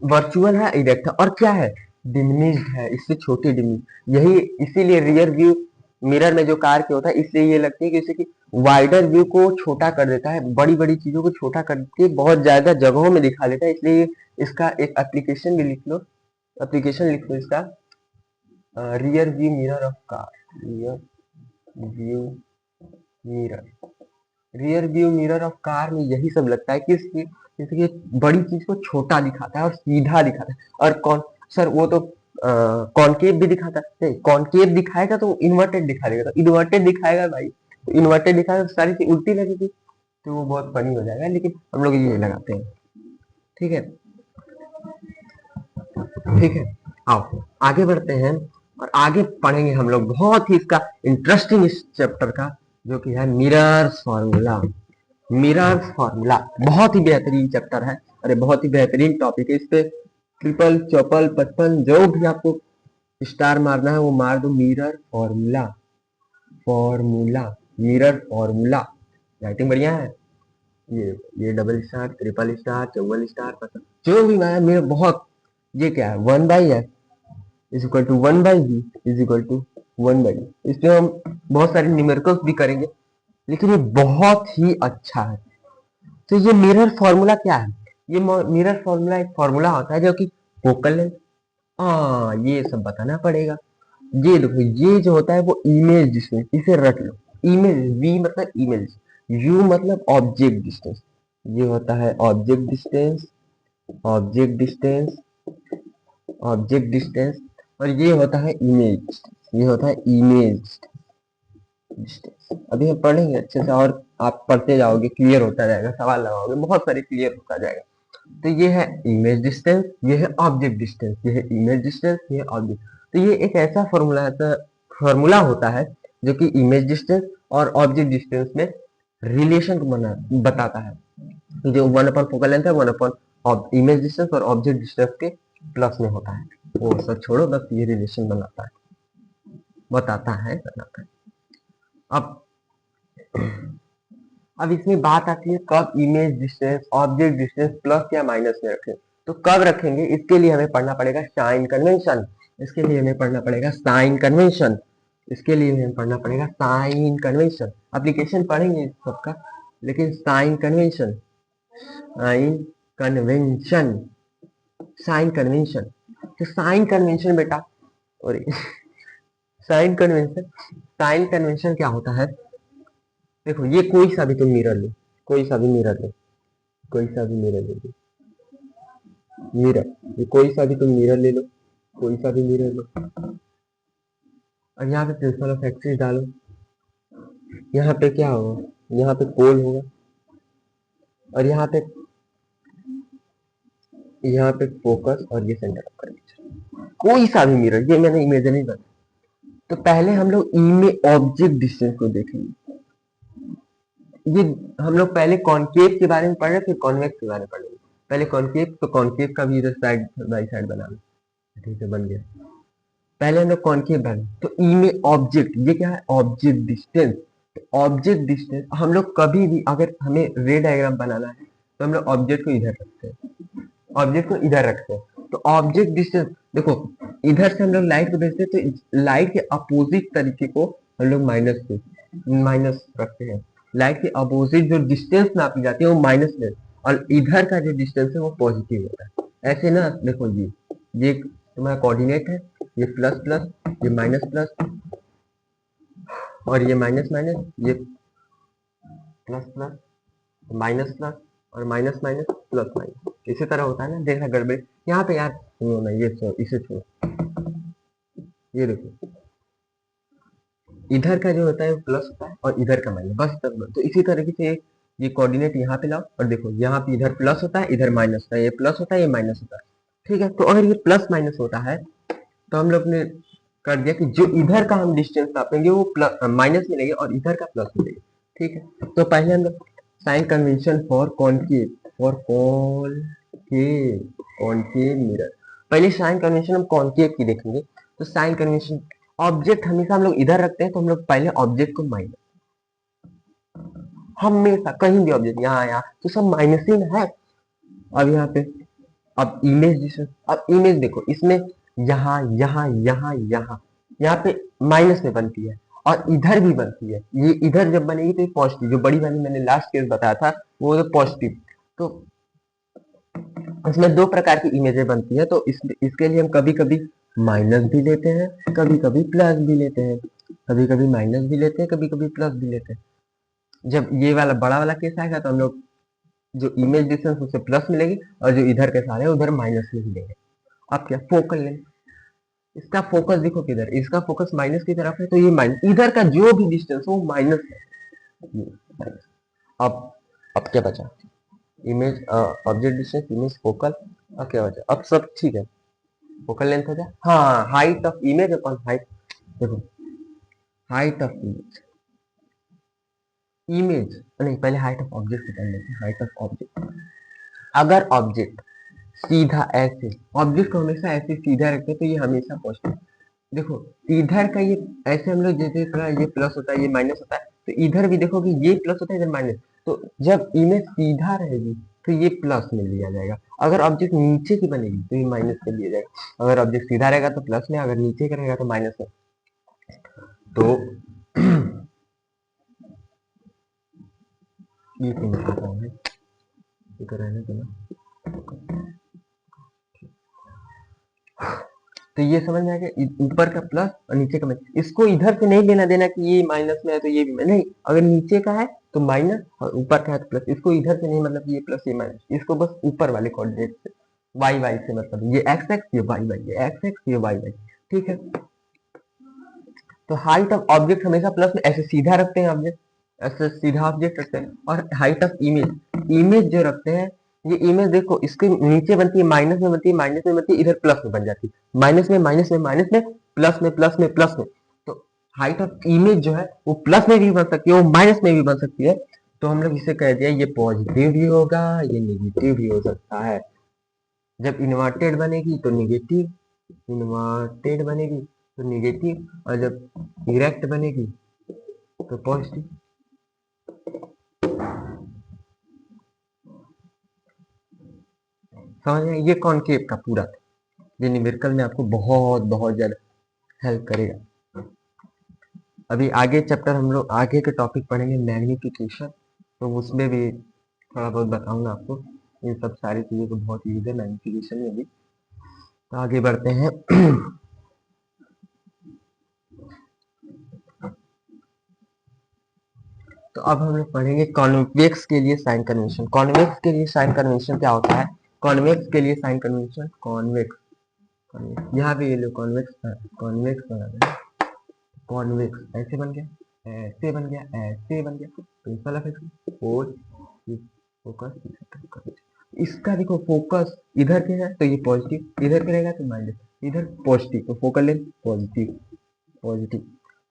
वर्चुअल है, इरेक्ट है, और क्या है, डिमिनिश्ड है, इससे छोटी डिमिनिश। यही इसीलिए रियर व्यू मिरर में जो कार के होता है, इसलिए ये लगती है कि जैसे कि वाइडर व्यू को छोटा कर देता है, बड़ी बड़ी चीजों को छोटा करके बहुत ज्यादा जगहों में दिखा देता है। इसलिए इसका एक एप्लीकेशन भी लिख लो, एप्लीकेशन लिख लो इसका, rear view mirror of car, rear view mirror, rear view mirror of car में यही सब लगता है कि जैसे कि बड़ी चीज को छोटा दिखाता है और सीधा दिखाता है। और कौन सर, वो तो कॉनकेव भी दिखाता है, नहीं कॉनकेव दिखाएगा तो इन्वर्टेड दिखा देगा, तो इन्वर्टेड दिखाएगा भाई, तो इन्वर्टेड दिखाएगा तो सारी चीज उल्टी लगेगी, तो वो बहुत फनी हो जाएगा, लेकिन हम लोग ये लगाते हैं। ठीक है, ठीक है, आओ आगे बढ़ते हैं और आगे पढ़ेंगे हम लोग बहुत ही इसका इंटरेस्टिंग इस चैप्टर का, जो कि है मिरर्स फॉर्मूला। मिरर्स फॉर्मूला बहुत ही बेहतरीन चैप्टर है, अरे बहुत ही बेहतरीन टॉपिक है। इस पे ट्रिपल चौपल पचपन जो भी आपको स्टार मारना है वो मार दो। Mirror formula, formula, mirror formula, writing बढ़िया है। ये डबल स्टार, ट्रिपल स्टार, चौवन स्टार, जो भी मारा मेरा बहुत, ये क्या है, 1/f is equal to 1/v is equal to 1/e। इसमें हम बहुत सारे न्यूमेरिकल्स भी करेंगे, लेकिन ये बहुत ही अच्छा है। तो ये मिरर फॉर्मूला क्या है, ये मिरर फॉर्मूला एक फॉर्मूला होता है जो कि फोकल लेंथ, ये सब बताना पड़ेगा। ये देखो, ये जो होता है वो इमेज डिस्टेंस, इसे रट लो। इमेज, वी मतलब इमेज, यू मतलब ऑब्जेक्ट डिस्टेंस, ये होता है object distance, object distance, object distance, और ये होता है इमेज, ये होता है इमेज डिस्टेंस। अभी हम पढ़ेंगे अच्छे से और आप पढ़ते जाओगे, क्लियर होता जाएगा, सवाल लगाओगे बहुत सारे, क्लियर होता जाएगा। तो ये है इमेज डिस्टेंस, ये है ऑब्जेक्ट डिस्टेंस, ये है इमेज डिस्टेंस, ये है ऑब्जेक्ट। तो ये एक ऐसा फॉर्मूला होता है जो कि इमेज डिस्टेंस और ऑब्जेक्ट डिस्टेंस में रिलेशन को बताता है। जो 1/4 फोकल लेंथ है, 1/4 इमेज डिस्टेंस और ऑब्जेक्ट डिस्टेंस के प्लस में होता है। वो सब छोड़ो, बस ये रिलेशन बनाता है, बताता है, बनाता है। अब इसमें बात आती है कब image distance object distance plus या माइनस में रखें। तो कब रखेंगे, इसके लिए हमें पढ़ना पड़ेगा साइन कन्वेंशन, इसके लिए हमें पढ़ना पड़ेगा साइन कन्वेंशन, इसके लिए हमें पढ़ना पड़ेगा साइन कन्वेंशन। एप्लीकेशन पढ़ेंगे सबका, लेकिन sign convention, sign convention, sign convention, तो साइन कन्वेंशन बेटा, और साइन कन्वेंशन, साइन कन्वेंशन क्या होता है, देखो ये कोई सा भी तुम मिरर लो, कोई सा भी मिरर लो, कोई सा भी मिरर ले लो, मिरर, ये कोई सा भी तुम मिरर ले लो, कोई सा भी मिरर लो, और यहाँ पे प्रिंसिपल ऑफ एक्सिस डालो। यहाँ पे क्या होगा, यहाँ पे पोल होगा, और यहाँ पे फोकस, और ये सेंटर ऑफ कर्वेचर। कोई सा भी मिरर, ये मैंने इमेजिनरी बना। तो पहले हम लोग इमेज ऑब्जेक्ट डिस्टेंस को देखेंगे। ये हम लोग पहले कॉनकेव के बारे में पढ़ रहे, फिर कॉन्वेक्स के बारे में पढ़ेंगे। पहले कॉनकेव, तो कॉनकेव का भी इधर साइड बाई साइड बना लो, ठीक है, बन गया। पहले हम लोग कॉनकेव बना, तो इमेज ऑब्जेक्ट, ये क्या है, ऑब्जेक्ट डिस्टेंस। तो ऑब्जेक्ट डिस्टेंस हम लोग कभी भी, अगर हमें रे डायग्राम बनाना है तो हम लोग ऑब्जेक्ट को इधर रखते हैं, ऑब्जेक्ट को इधर रखते हैं। तो ऑब्जेक्ट डिस्टेंस देखो, इधर से हम लोग लाइट को भेजते हैं तो लाइट के अपोजिट तरीके को हम लोग माइनस रखते हैं। लाइट के अपोजिट जो डिस्टेंस नापी जाती है वो माइनस में, और इधर का जो डिस्टेंस है वो पॉजिटिव होता है। ऐसे ना देखो, ये तुम्हारा कोऑर्डिनेट है, ये प्लस प्लस, ये माइनस प्लस, और ये माइनस माइनस, ये प्लस प्लस, माइनस प्लस, और माइनस माइनस प्लस माइनस, इसी तरह होता है ना। देखना गड़बड़ यहाँ पे यार, सुनो ना, ये छोड़, इसे छोड़, ये देखो, इधर का जो होता है प्लस होता है और इधर का माइनस, बस इतना। तो इसी तरीके से ये कोऑर्डिनेट यहाँ पे लाओ और देखो, यहाँ पे इधर प्लस होता है, इधर माइनस होता है, ये प्लस होता है, ये माइनस होता है। ठीक है, तो अगर ये प्लस माइनस होता है तो हम लोग ने कर दिया कि जो इधर का हम डिस्टेंस नापेंगे वो प्लस माइनस मिलेगी और इधर का प्लस मिलेगी। ठीक है, तो पहले हम लोग sign convention for concave mirror, पहले साइन कन्वेंशन हम कॉनकेव की देखेंगे। तो साइन कन्वेंशन, ऑब्जेक्ट हमेशा हम लोग इधर रखते हैं तो हम लोग पहले ऑब्जेक्ट को माइनस, हमेशा कहीं भी ऑब्जेक्ट यहाँ तो सब माइनस ही ना है। अब यहाँ पे, अब इमेज, अब इमेज देखो, इसमें यहाँ यहाँ यहाँ यहाँ यहाँ पे माइनस में बनती है और इधर भी बनती है। ये इधर जब बनेगी तो ये पॉजिटिव, जो बड़ी वाली मैंने लास्ट केस बताया था वो तो पॉजिटिव। तो इसमें दो प्रकार की इमेजें बनती है, तो इसके लिए हम कभी कभी माइनस भी लेते हैं, कभी कभी प्लस भी लेते हैं, कभी कभी माइनस भी लेते हैं, कभी कभी प्लस भी लेते हैं। जब ये वाला बड़ा वाला केस आएगा तो हम लोग जो इमेज डिस्टेंस उससे प्लस मिलेगी और जो इधर के सारे उधर माइनस में मिलेंगे। अब क्या, फोकल लेंथ, इसका फोकस देखो किधर, इसका फोकस माइनस की तरफ है तो ये माइनस, इधर का जो भी डिस्टेंस हो माइनस है, ये माइनस। अब क्या बचा, image object distance, image focal, अब क्या बचा, अब सब ठीक है। फोकल लेंथ हो जाए, हाँ, height of image upon height, देखो हाइट ऑफ इमेज, इमेज नहीं, पहले हाइट ऑफ ऑब्जेक्ट निकाल लेते हैं। हाइट ऑफ ऑब्जेक्ट, अगर ऑब्जेक्ट सीधा ऐसे, ऑब्जेक्ट को हमेशा ऐसे सीधा रखते हैं तो ये हमेशा पॉजिटिव। देखो इधर का ये ऐसे हम लोग जैसे थोड़ा, ये प्लस होता है, ये माइनस होता है, तो इधर भी देखो कि ये प्लस होता है, इधर माइनस। तो जब इमेज सीधा रहेगी तो ये प्लस में लिया जाएगा, अगर ऑब्जेक्ट नीचे की बनेगी तो ये माइनस में लिया जाएगा। अगर ऑब्जेक्ट सीधा रहेगा तो प्लस में, अगर नीचे का रहेगा तो माइनस में। तो ये रहने देना। तो ये समझ में आ गया, ऊपर का प्लस और नीचे का माइनस। इसको इधर से नहीं लेना देना कि ये माइनस में है तो ये भी नहीं, अगर नीचे का है तो माइनस और ऊपर का है तो प्लस। इसको इधर से नहीं, मतलब ये प्लस ये माइनस, इसको बस ऊपर वाले कोऑर्डिनेट से, वाई वाई से, मतलब ये एक्स एक्स, ये वाई वाई, ये एक्स एक्स, ये वाई वाई। ठीक है, तो हाइट ऑफ ऑब्जेक्ट हमेशा प्लस में, ऐसे सीधा रखते हैं ऑब्जेक्ट, ऐसे सीधा ऑब्जेक्ट रखते हैं। और हाइट ऑफ इमेज, इमेज जो रखते हैं, ये इमेज देखो इसके नीचे बनती है माइनस में, बनती है माइनस में, बनती है इधर प्लस में बन जाती है, माइनस में माइनस में माइनस में, प्लस में प्लस में प्लस में। तो हाइट ऑफ इमेज जो है वो प्लस में भी बन सकती है, वो माइनस में भी बन सकती है। तो हम लोग इसे कह दिया, ये पॉजिटिव भी होगा, ये नेगेटिव भी हो सकता है। जब इन्वर्टेड बनेगी तो नेगेटिव, इन्वर्टेड बनेगी तो नेगेटिव, और जब इरेक्ट बनेगी तो पॉजिटिव। समझ में, ये कॉनकेव का पूरा, ये न्यूमेरिकल में आपको बहुत बहुत ज्यादा हेल्प करेगा। अभी आगे चैप्टर हम लोग आगे के टॉपिक पढ़ेंगे मैग्निफिकेशन, तो उसमें भी थोड़ा बहुत बताऊंगा आपको। इन सब सारी चीज़ों को बहुत यूज है मैग्निफिकेशन में भी। तो आगे बढ़ते हैं। तो अब हम लोग पढ़ेंगे कॉन्वेक्स के लिए साइन कन्वेंशन। कॉन्वेक्स के लिए साइन कन्वेंशन क्या होता है, कॉन्वेक्स के लिए साइन कन्वेंशन, कॉन्वेक्स, यहाँ पे ये लो कॉन्वेक्स, कॉन्वेक्स बना दें, कॉन्वेक्स ऐसे बन गया, ऐसे बन गया, ऐसे बन गया, तो इस वाला फोकस, इसका देखो फोकस इधर के है तो ये पॉजिटिव, इधर के रहेगा तो माइनस, इधर पॉजिटिव, तो focal length positive, positive,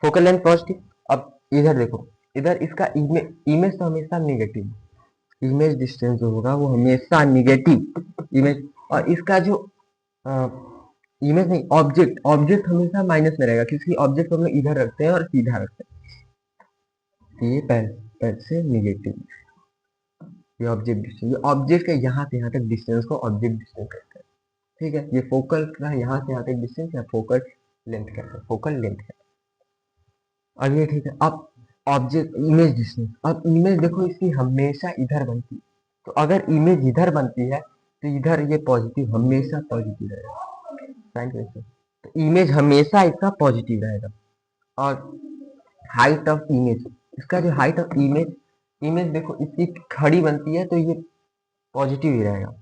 focal length positive. अब इधर देखो, इधर इसका इमेज तो हमेशा नेगेटिव, इमेज डिस्टेंस जो होगा वो हमेशा नेगेटिव इमेज, और इसका जो इमेज नहीं, ऑब्जेक्ट, ऑब्जेक्ट हमेशा माइनस में रहेगा, क्योंकि ऑब्जेक्ट को हम लोग इधर रखते हैं और सीधा रखते हैं, तो ये पहले से नेगेटिव, ये ऑब्जेक्ट डिस्टेंस, ये ऑब्जेक्ट का यहाँ से यहाँ तक डिस्टेंस को ऑब्जेक्ट डिस्टेंस कहते हैं। ठीक है, ये फोकल का यहाँ से यहाँ तक डिस्टेंस या फोकल लेंथ कहते हैं, फोकल लेंथ है। अब ये ठीक है, अब ऑब्जेक्ट इमेज डिस्टेंस, अब इमेज देखो इसकी हमेशा इधर बनती है, तो अगर इमेज इधर बनती है तो इधर ये पॉजिटिव, हमेशा पॉजिटिव रहेगा, साइन कैसे, तो इमेज हमेशा इसका पॉजिटिव रहेगा। और हाइट ऑफ इमेज, इसका जो हाइट ऑफ इमेज, इमेज देखो इसकी खड़ी बनती है तो ये पॉजिटिव ही रहेगा,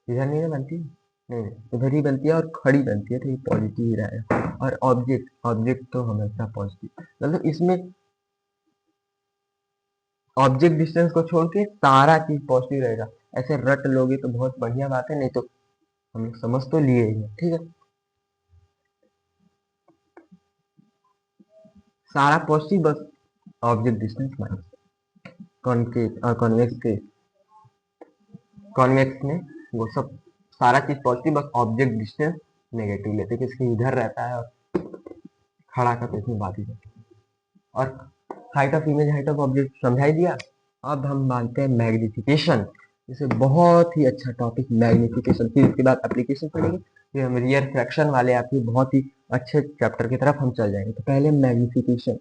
इधर नहीं ना बनती, नहीं इधर ही बनती है और खड़ी बनती है तो ये पॉजिटिव ही रहेगा। और ऑब्जेक्ट, ऑब्जेक्ट तो हमेशा पॉजिटिव, मतलब इसमें ऑब्जेक्ट डिस्टेंस को छोड़ के सारा चीज पॉजिटिव रहेगा। ऐसे रट लोगे तो बहुत बढ़िया बात है, नहीं तो हम लोग समझ तो लिए ही है। ठीक है, सारा पॉजिटिव, बस ऑब्जेक्ट डिस्टेंस माइनस। कॉन्केव और कॉन्वेक्स के, कॉन्वेक्स में वो सब सारा चीज पॉजिटिव, बस ऑब्जेक्ट डिस्टेंस नेगेटिव लेते, किसके इधर रहता है और खड़ा का तो इसमें बात ही नहीं। और height of image, height of object समझाई दिया। अब हम मानते हैं मैग्निफिकेशन, इसे बहुत ही अच्छा टॉपिक मैग्निफिकेशन, फिर इसके बाद एप्लीकेशन पढ़ेंगे, फिर हम रियल फ्रैक्शन वाले आपके बहुत ही अच्छे चैप्टर की तरफ हम चल जाएंगे। तो पहले मैग्निफिकेशन,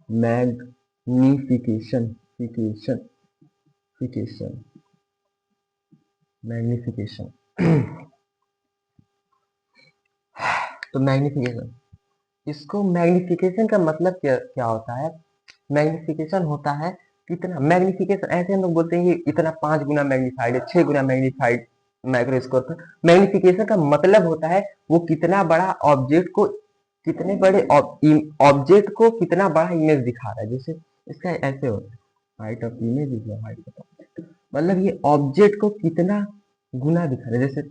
मैग्निफिकेशन, फिकेशन, फिकेशन, मैग्निफिकेशन। तो मैग्निफिकेशन, इसको मैग्निफिकेशन का मतलब क्या क्या होता है? मैग्निफिकेशन होता है कितना मैग्निफिकेशन, ऐसे हम लोग बोलते हैं कि इतना 5 गुना मैग्नीफाइड है, 6 गुना मैग्नीफाइड माइक्रोस्कोप पर। मैग्निफिकेशन का मतलब होता है वो कितना बड़ा ऑब्जेक्ट को, कितने बड़े ऑब्जेक्ट को कितना बड़ा इमेज दिखा रहा है। जैसे इसका ऐसे होता है, height of image is height of object, मतलब ये ऑब्जेक्ट को कितना गुना दिखा रहा है। जैसे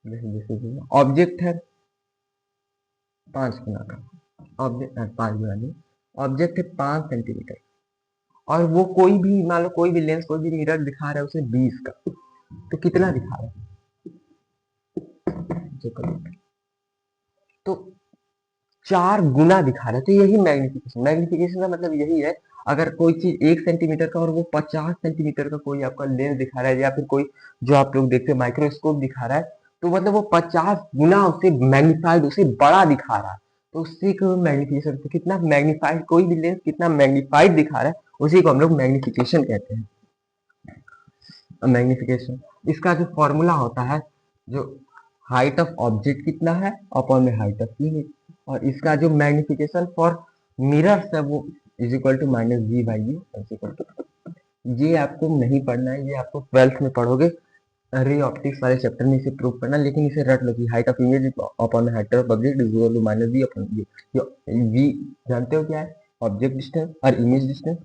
जैसे जैसे ऑब्जेक्ट है 5 गुना का, ऑब्जेक्ट 5 गुना नहीं, ऑब्जेक्ट है 5 सेंटीमीटर, और वो कोई भी मान लो कोई भी लेंस, कोई भी मिरर दिखा रहा है उसे 20 का, तो कितना दिखा रहा है? तो 4 गुना दिखा रहा है। तो यही मैग्निफिकेशन, मैग्निफिकेशन का मतलब यही है, अगर कोई चीज 1 सेंटीमीटर का और वो 50 सेंटीमीटर का कोई आपका लेंस दिखा रहा है, या फिर कोई जो आप लोग देखते हैं माइक्रोस्कोप दिखा रहा है, तो मतलब वो 50 गुना उसे मैग्नीफाइड, उसे बड़ा दिखा रहा है, तो उसी को मैग्निफिकेशन, तो कितना मैग्नीफाइड कोई भी लेंस कितना मैग्नीफाइड दिखा रहा है, उसी को हम लोग मैग्निफिकेशन कहते हैं। मैग्निफिकेशन, इसका जो फॉर्मूला होता है, जो हाइट ऑफ ऑब्जेक्ट कितना है अपॉन में हाइट ऑफ इमेज, और इसका जो मैग्निफिकेशन फॉर मिरर्स है वो is equal to minus G by U is equal to, ये आपको नहीं पढ़ना है, ये आपको 12th में पढ़ोगे, रे ऑप्टिक्स वाले चैप्टर में इसे प्रूव करना, लेकिन इसे रट लो कि height of image upon height of object is equal to minus G upon G. V जानते हो क्या है? ऑब्जेक्ट डिस्टेंस और इमेज डिस्टेंस,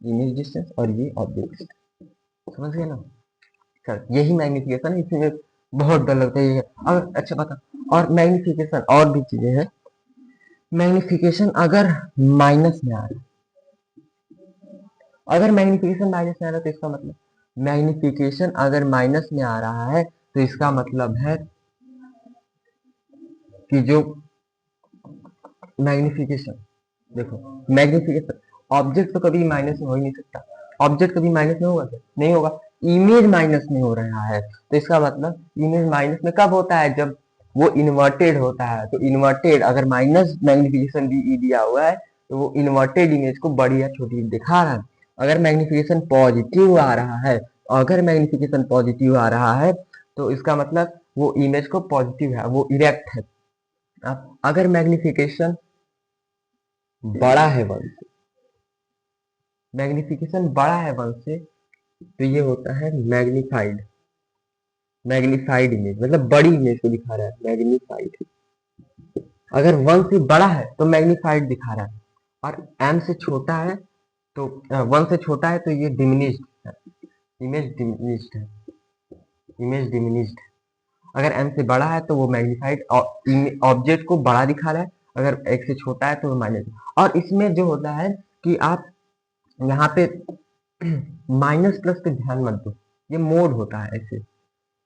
इमेज डिस्टेंस और ये ऑब्जेक्ट डिस्टेंस, समझ गए ना? चल यही मैग्निफिकेशन है, इसमें बहुत डर लगता है ये। अब अच्छा बता, और मैग्निफिकेशन और भी चीजें हैं। मैग्निफिकेशन अगर माइनस में आ रहा है, अगर मैग्निफिकेशन माइनस में आ रहा है तो इसका मतलब, मैग्निफिकेशन अगर माइनस में आ रहा है तो इसका मतलब है कि जो मैग्निफिकेशन, देखो मैग्निफिकेशन, ऑब्जेक्ट तो कभी माइनस में हो ही नहीं सकता, ऑब्जेक्ट कभी माइनस में होगा क्या? नहीं होगा। इमेज माइनस में हो रहा है तो इसका मतलब इमेज माइनस में कब होता है? जब वो इन्वर्टेड होता है। तो इन्वर्टेड अगर माइनस मैग्निफिकेशन दिया हुआ है तो वो इन्वर्टेड इमेज को बड़ी या छोटी दिखा रहा है। अगर मैग्निफिकेशन पॉजिटिव आ रहा है, अगर मैग्निफिकेशन पॉजिटिव आ रहा है तो इसका मतलब वो इमेज को पॉजिटिव है, वो इरेक्ट है। अब अगर मैग्निफिकेशन बड़ा है 1 से, मैग्निफिकेशन बड़ा है 1 से, तो ये होता है मैग्नीफाइड, मैग्नीफाइड इमेज, मतलब बड़ी इमेज को दिखा रहा है, मैग्नीफाइड। अगर 1 से बड़ा है तो मैग्नीफाइड दिखा रहा है, और m से छोटा है तो 1 से छोटा है तो ये डिमिनिश्ड है, इमेज डिमिनिश्ड है, इमेज डिमिनिश्ड है। अगर m से बड़ा है तो वो मैग्नीफाइड ऑब्जेक्ट को बड़ा दिखा रहा है, अगर x से छोटा है तो वो माइनस। और इसमें जो होता है कि आप यहाँ पे माइनस प्लस पे ध्यान मत दो, ये मोड होता है ऐसे,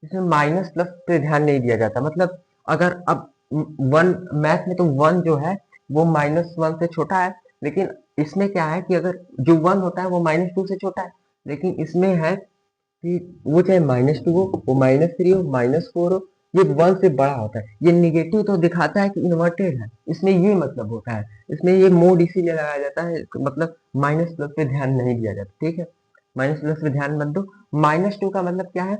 इसमें माइनस प्लस पे ध्यान नहीं दिया जाता। मतलब अगर अब 1 मैथ में तो 1 जो है वो -1 से छोटा है, लेकिन इसमें क्या है कि अगर जो 1 होता है वो -2 से छोटा है, लेकिन इसमें है कि वो चाहे -2 हो, वो -3 हो, -4 हो, ये 1 से बड़ा होता है। ये नेगेटिव तो दिखाता है कि इन्वर्टेड है, इसमें ये मतलब होता है। इसमें ये मोड इसीलिए लगाया जाता है, मतलब माइनस प्लस पे ध्यान नहीं दिया जाता, ठीक है। माइनस प्लस पे ध्यान मत दो। -2 का मतलब क्या है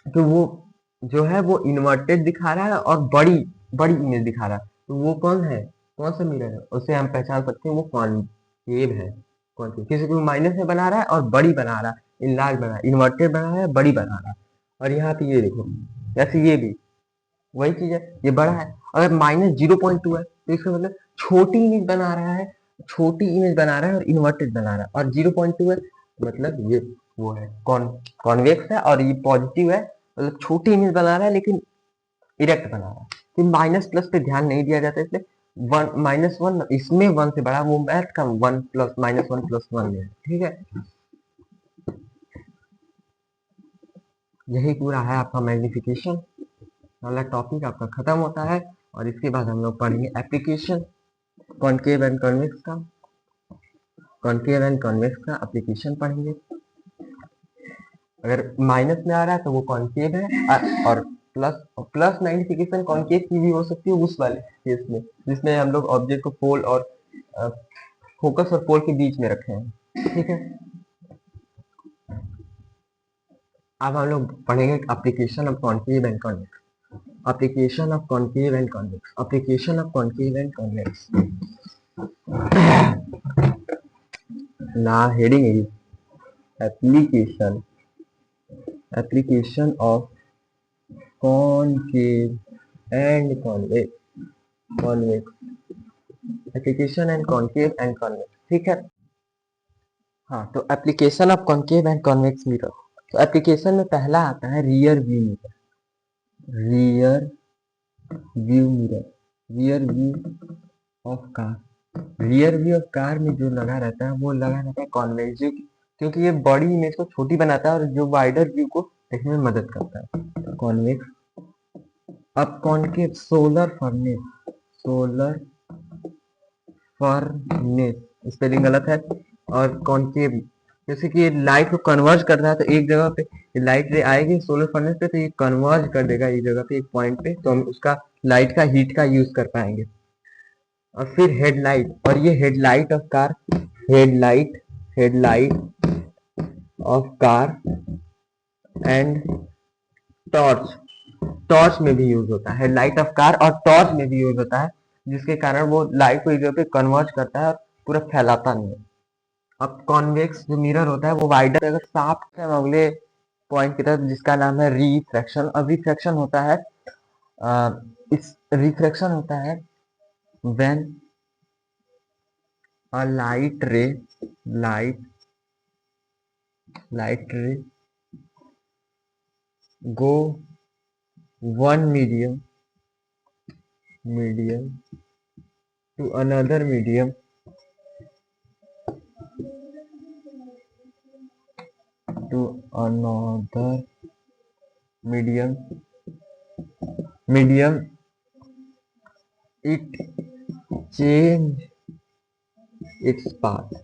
कि वो जो है वो इन्वर्टेड दिखा रहा है और बड़ी बड़ी इमेज दिखा रहा है। तो वो कौन है, कौन सा मिरर है, उसे हम पहचान सकते हैं, वो कॉनकेव है। कॉनकेव किसी को माइनस में बना रहा है और बड़ी बना रहा है, इनलार्ज बना रहा है, इन्वर्टेड बना रहा है, बड़ी बना रहा है। और यहाँ पे ये देखो, जैसे ये भी वही चीज है, ये बड़ा है। अगर -0.2 है तो इसका मतलब छोटी इमेज बना रहा है, छोटी इमेज बना रहा है और इन्वर्टेड बना रहा है। और 0.2 है मतलब ये वो है कॉन्वेक्स है, और ये पॉजिटिव है मतलब छोटी इमेज बना रहा है लेकिन इरेक्ट बना रहा है। तो माइनस प्लस पे ध्यान नहीं दिया जाता, इसलिए -1 इसमें 1 से बड़ा, वो मैथ का 1 प्लस -1 + 1 है, ठीक है। यही पूरा है आपका मैग्निफिकेशन वाला टॉपिक आपका खत्म होता है। और इसके बाद हम लोग पढ़ेंगे एप्लीकेशन कॉनकेव एंड कॉन्वेक्स का। कॉनकेव एंड कॉन्वेक्स का एप्लीकेशन पढ़ेंगे। अगर माइनस में आ रहा है तो वो कॉनकेव है, और प्लस प्लस मैग्निफिकेशन कॉनकेव की भी हो सकती है उस वाले केस में जिसमें हम लोग ऑब्जेक्ट को पोल और फोकस और पोल के बीच में रखे हैं, ठीक है। अब हम लोग पढ़ेंगे application of concave and convex. application of concave and convex, application of concave and convex. Now heading is application of concave and convex, application and concave and convex, ठीक है। हाँ, तो application of concave and convex mirror. तो application में पहला आता है rear view mirror. Rear view mirror, rear view of car. Rear view of car में जो लगा रहता है वो लगा रहता है कॉन्वेक्स व्यू, क्योंकि ये बड़ी इमेज को छोटी बनाता है और जो वाइडर व्यू को देखने में मदद करता है, कॉन्वेक्स। अब concave solar furnace, solar furnace spelling गलत है। और कॉनकेव जैसे कि लाइट को कन्वर्ज कर रहा है, तो एक जगह पे लाइट रे आएगी सोलर फर्नेस पे, तो ये कन्वर्ज कर देगा एक जगह पे, एक पॉइंट पे, तो हम उसका लाइट का हीट का यूज कर पाएंगे। और फिर हेडलाइट, और ये headlight of car, headlight headlight of car and torch, torch में भी यूज होता है। हेडलाइट ऑफ कार और टॉर्च में भी यूज होता है, जिसके कारण वो लाइट को एक जगह पे कन्वर्ज करता है और पूरा फैलाता नहीं है। अब कॉन्वेक्स जो मिरर होता है वो वाइडर, अगर साफ है अगले पॉइंट की तरफ जिसका नाम है रिफ्रैक्शन। अब रिफ्रैक्शन होता है इस रिफ्रैक्शन होता है when a light ray go one medium to another medium to another medium, it change its path।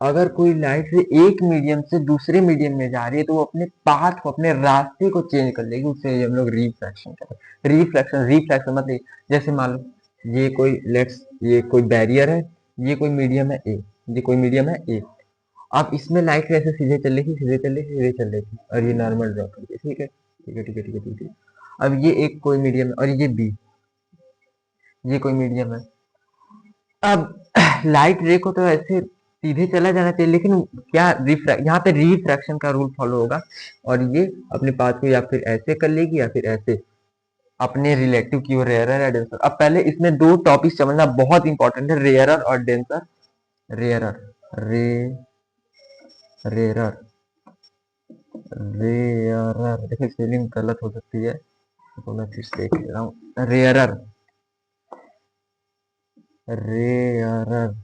अगर कोई लाइट से एक मीडियम से दूसरे मीडियम में जा रही है तो वो अपने पाथ को, अपने रास्ते को चेंज कर लेगी, उसे हम लोग रिफ्रैक्शन कहते हैं। रिफ्रैक्शन मतलब जैसे मान लो ये कोई बैरियर है, ये कोई मीडियम है ए, ये कोई मीडियम है ए। अब इसमें लाइट ऐसे सीधे चलेगी, सीधे चलेगी, सीधे चलेगी, और ये नॉर्मल ड्रॉ करेगी, ठीक है, ठीक है, ठीक है, ठीक है, ठीक है। अब ये एक कोई मीडियम है और ये बी, ये कोई मीडियम है। अब लाइट रे को तो ऐसे सीधे चला जाना चाहिए, लेकिन क्या यहाँ पे रिफ्रैक्शन का रूल फॉलो होगा, और ये अपने पाथ को या फिर ऐसे कर लेगी या फिर ऐसे, अपने रिलेटिव की ओर, रेयरर या डेंसर। अब पहले इसमें दो टॉपिक समझना बहुत इंपॉर्टेंट है, रेयरर और डेंसर। रेयरर, रे रेयरर रेयरर, देखिए स्पेलिंग गलत हो सकती है तो मैं फिर से देख ले रहा हूँ। Rarer rarer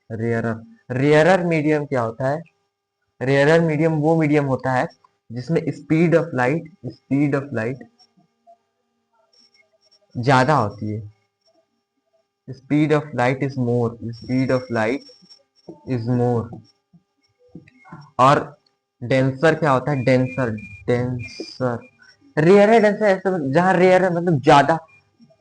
rarer rarer medium क्या होता है? रेयरर मीडियम वो मीडियम होता है जिसमें स्पीड ऑफ लाइट ज्यादा होती है। Speed of light is more, speed of light is more और डेंसर क्या होता है? डेंसर, डेंसर रेयर है। डेंसर ऐसे जहाँ रेयर है मतलब ज्यादा,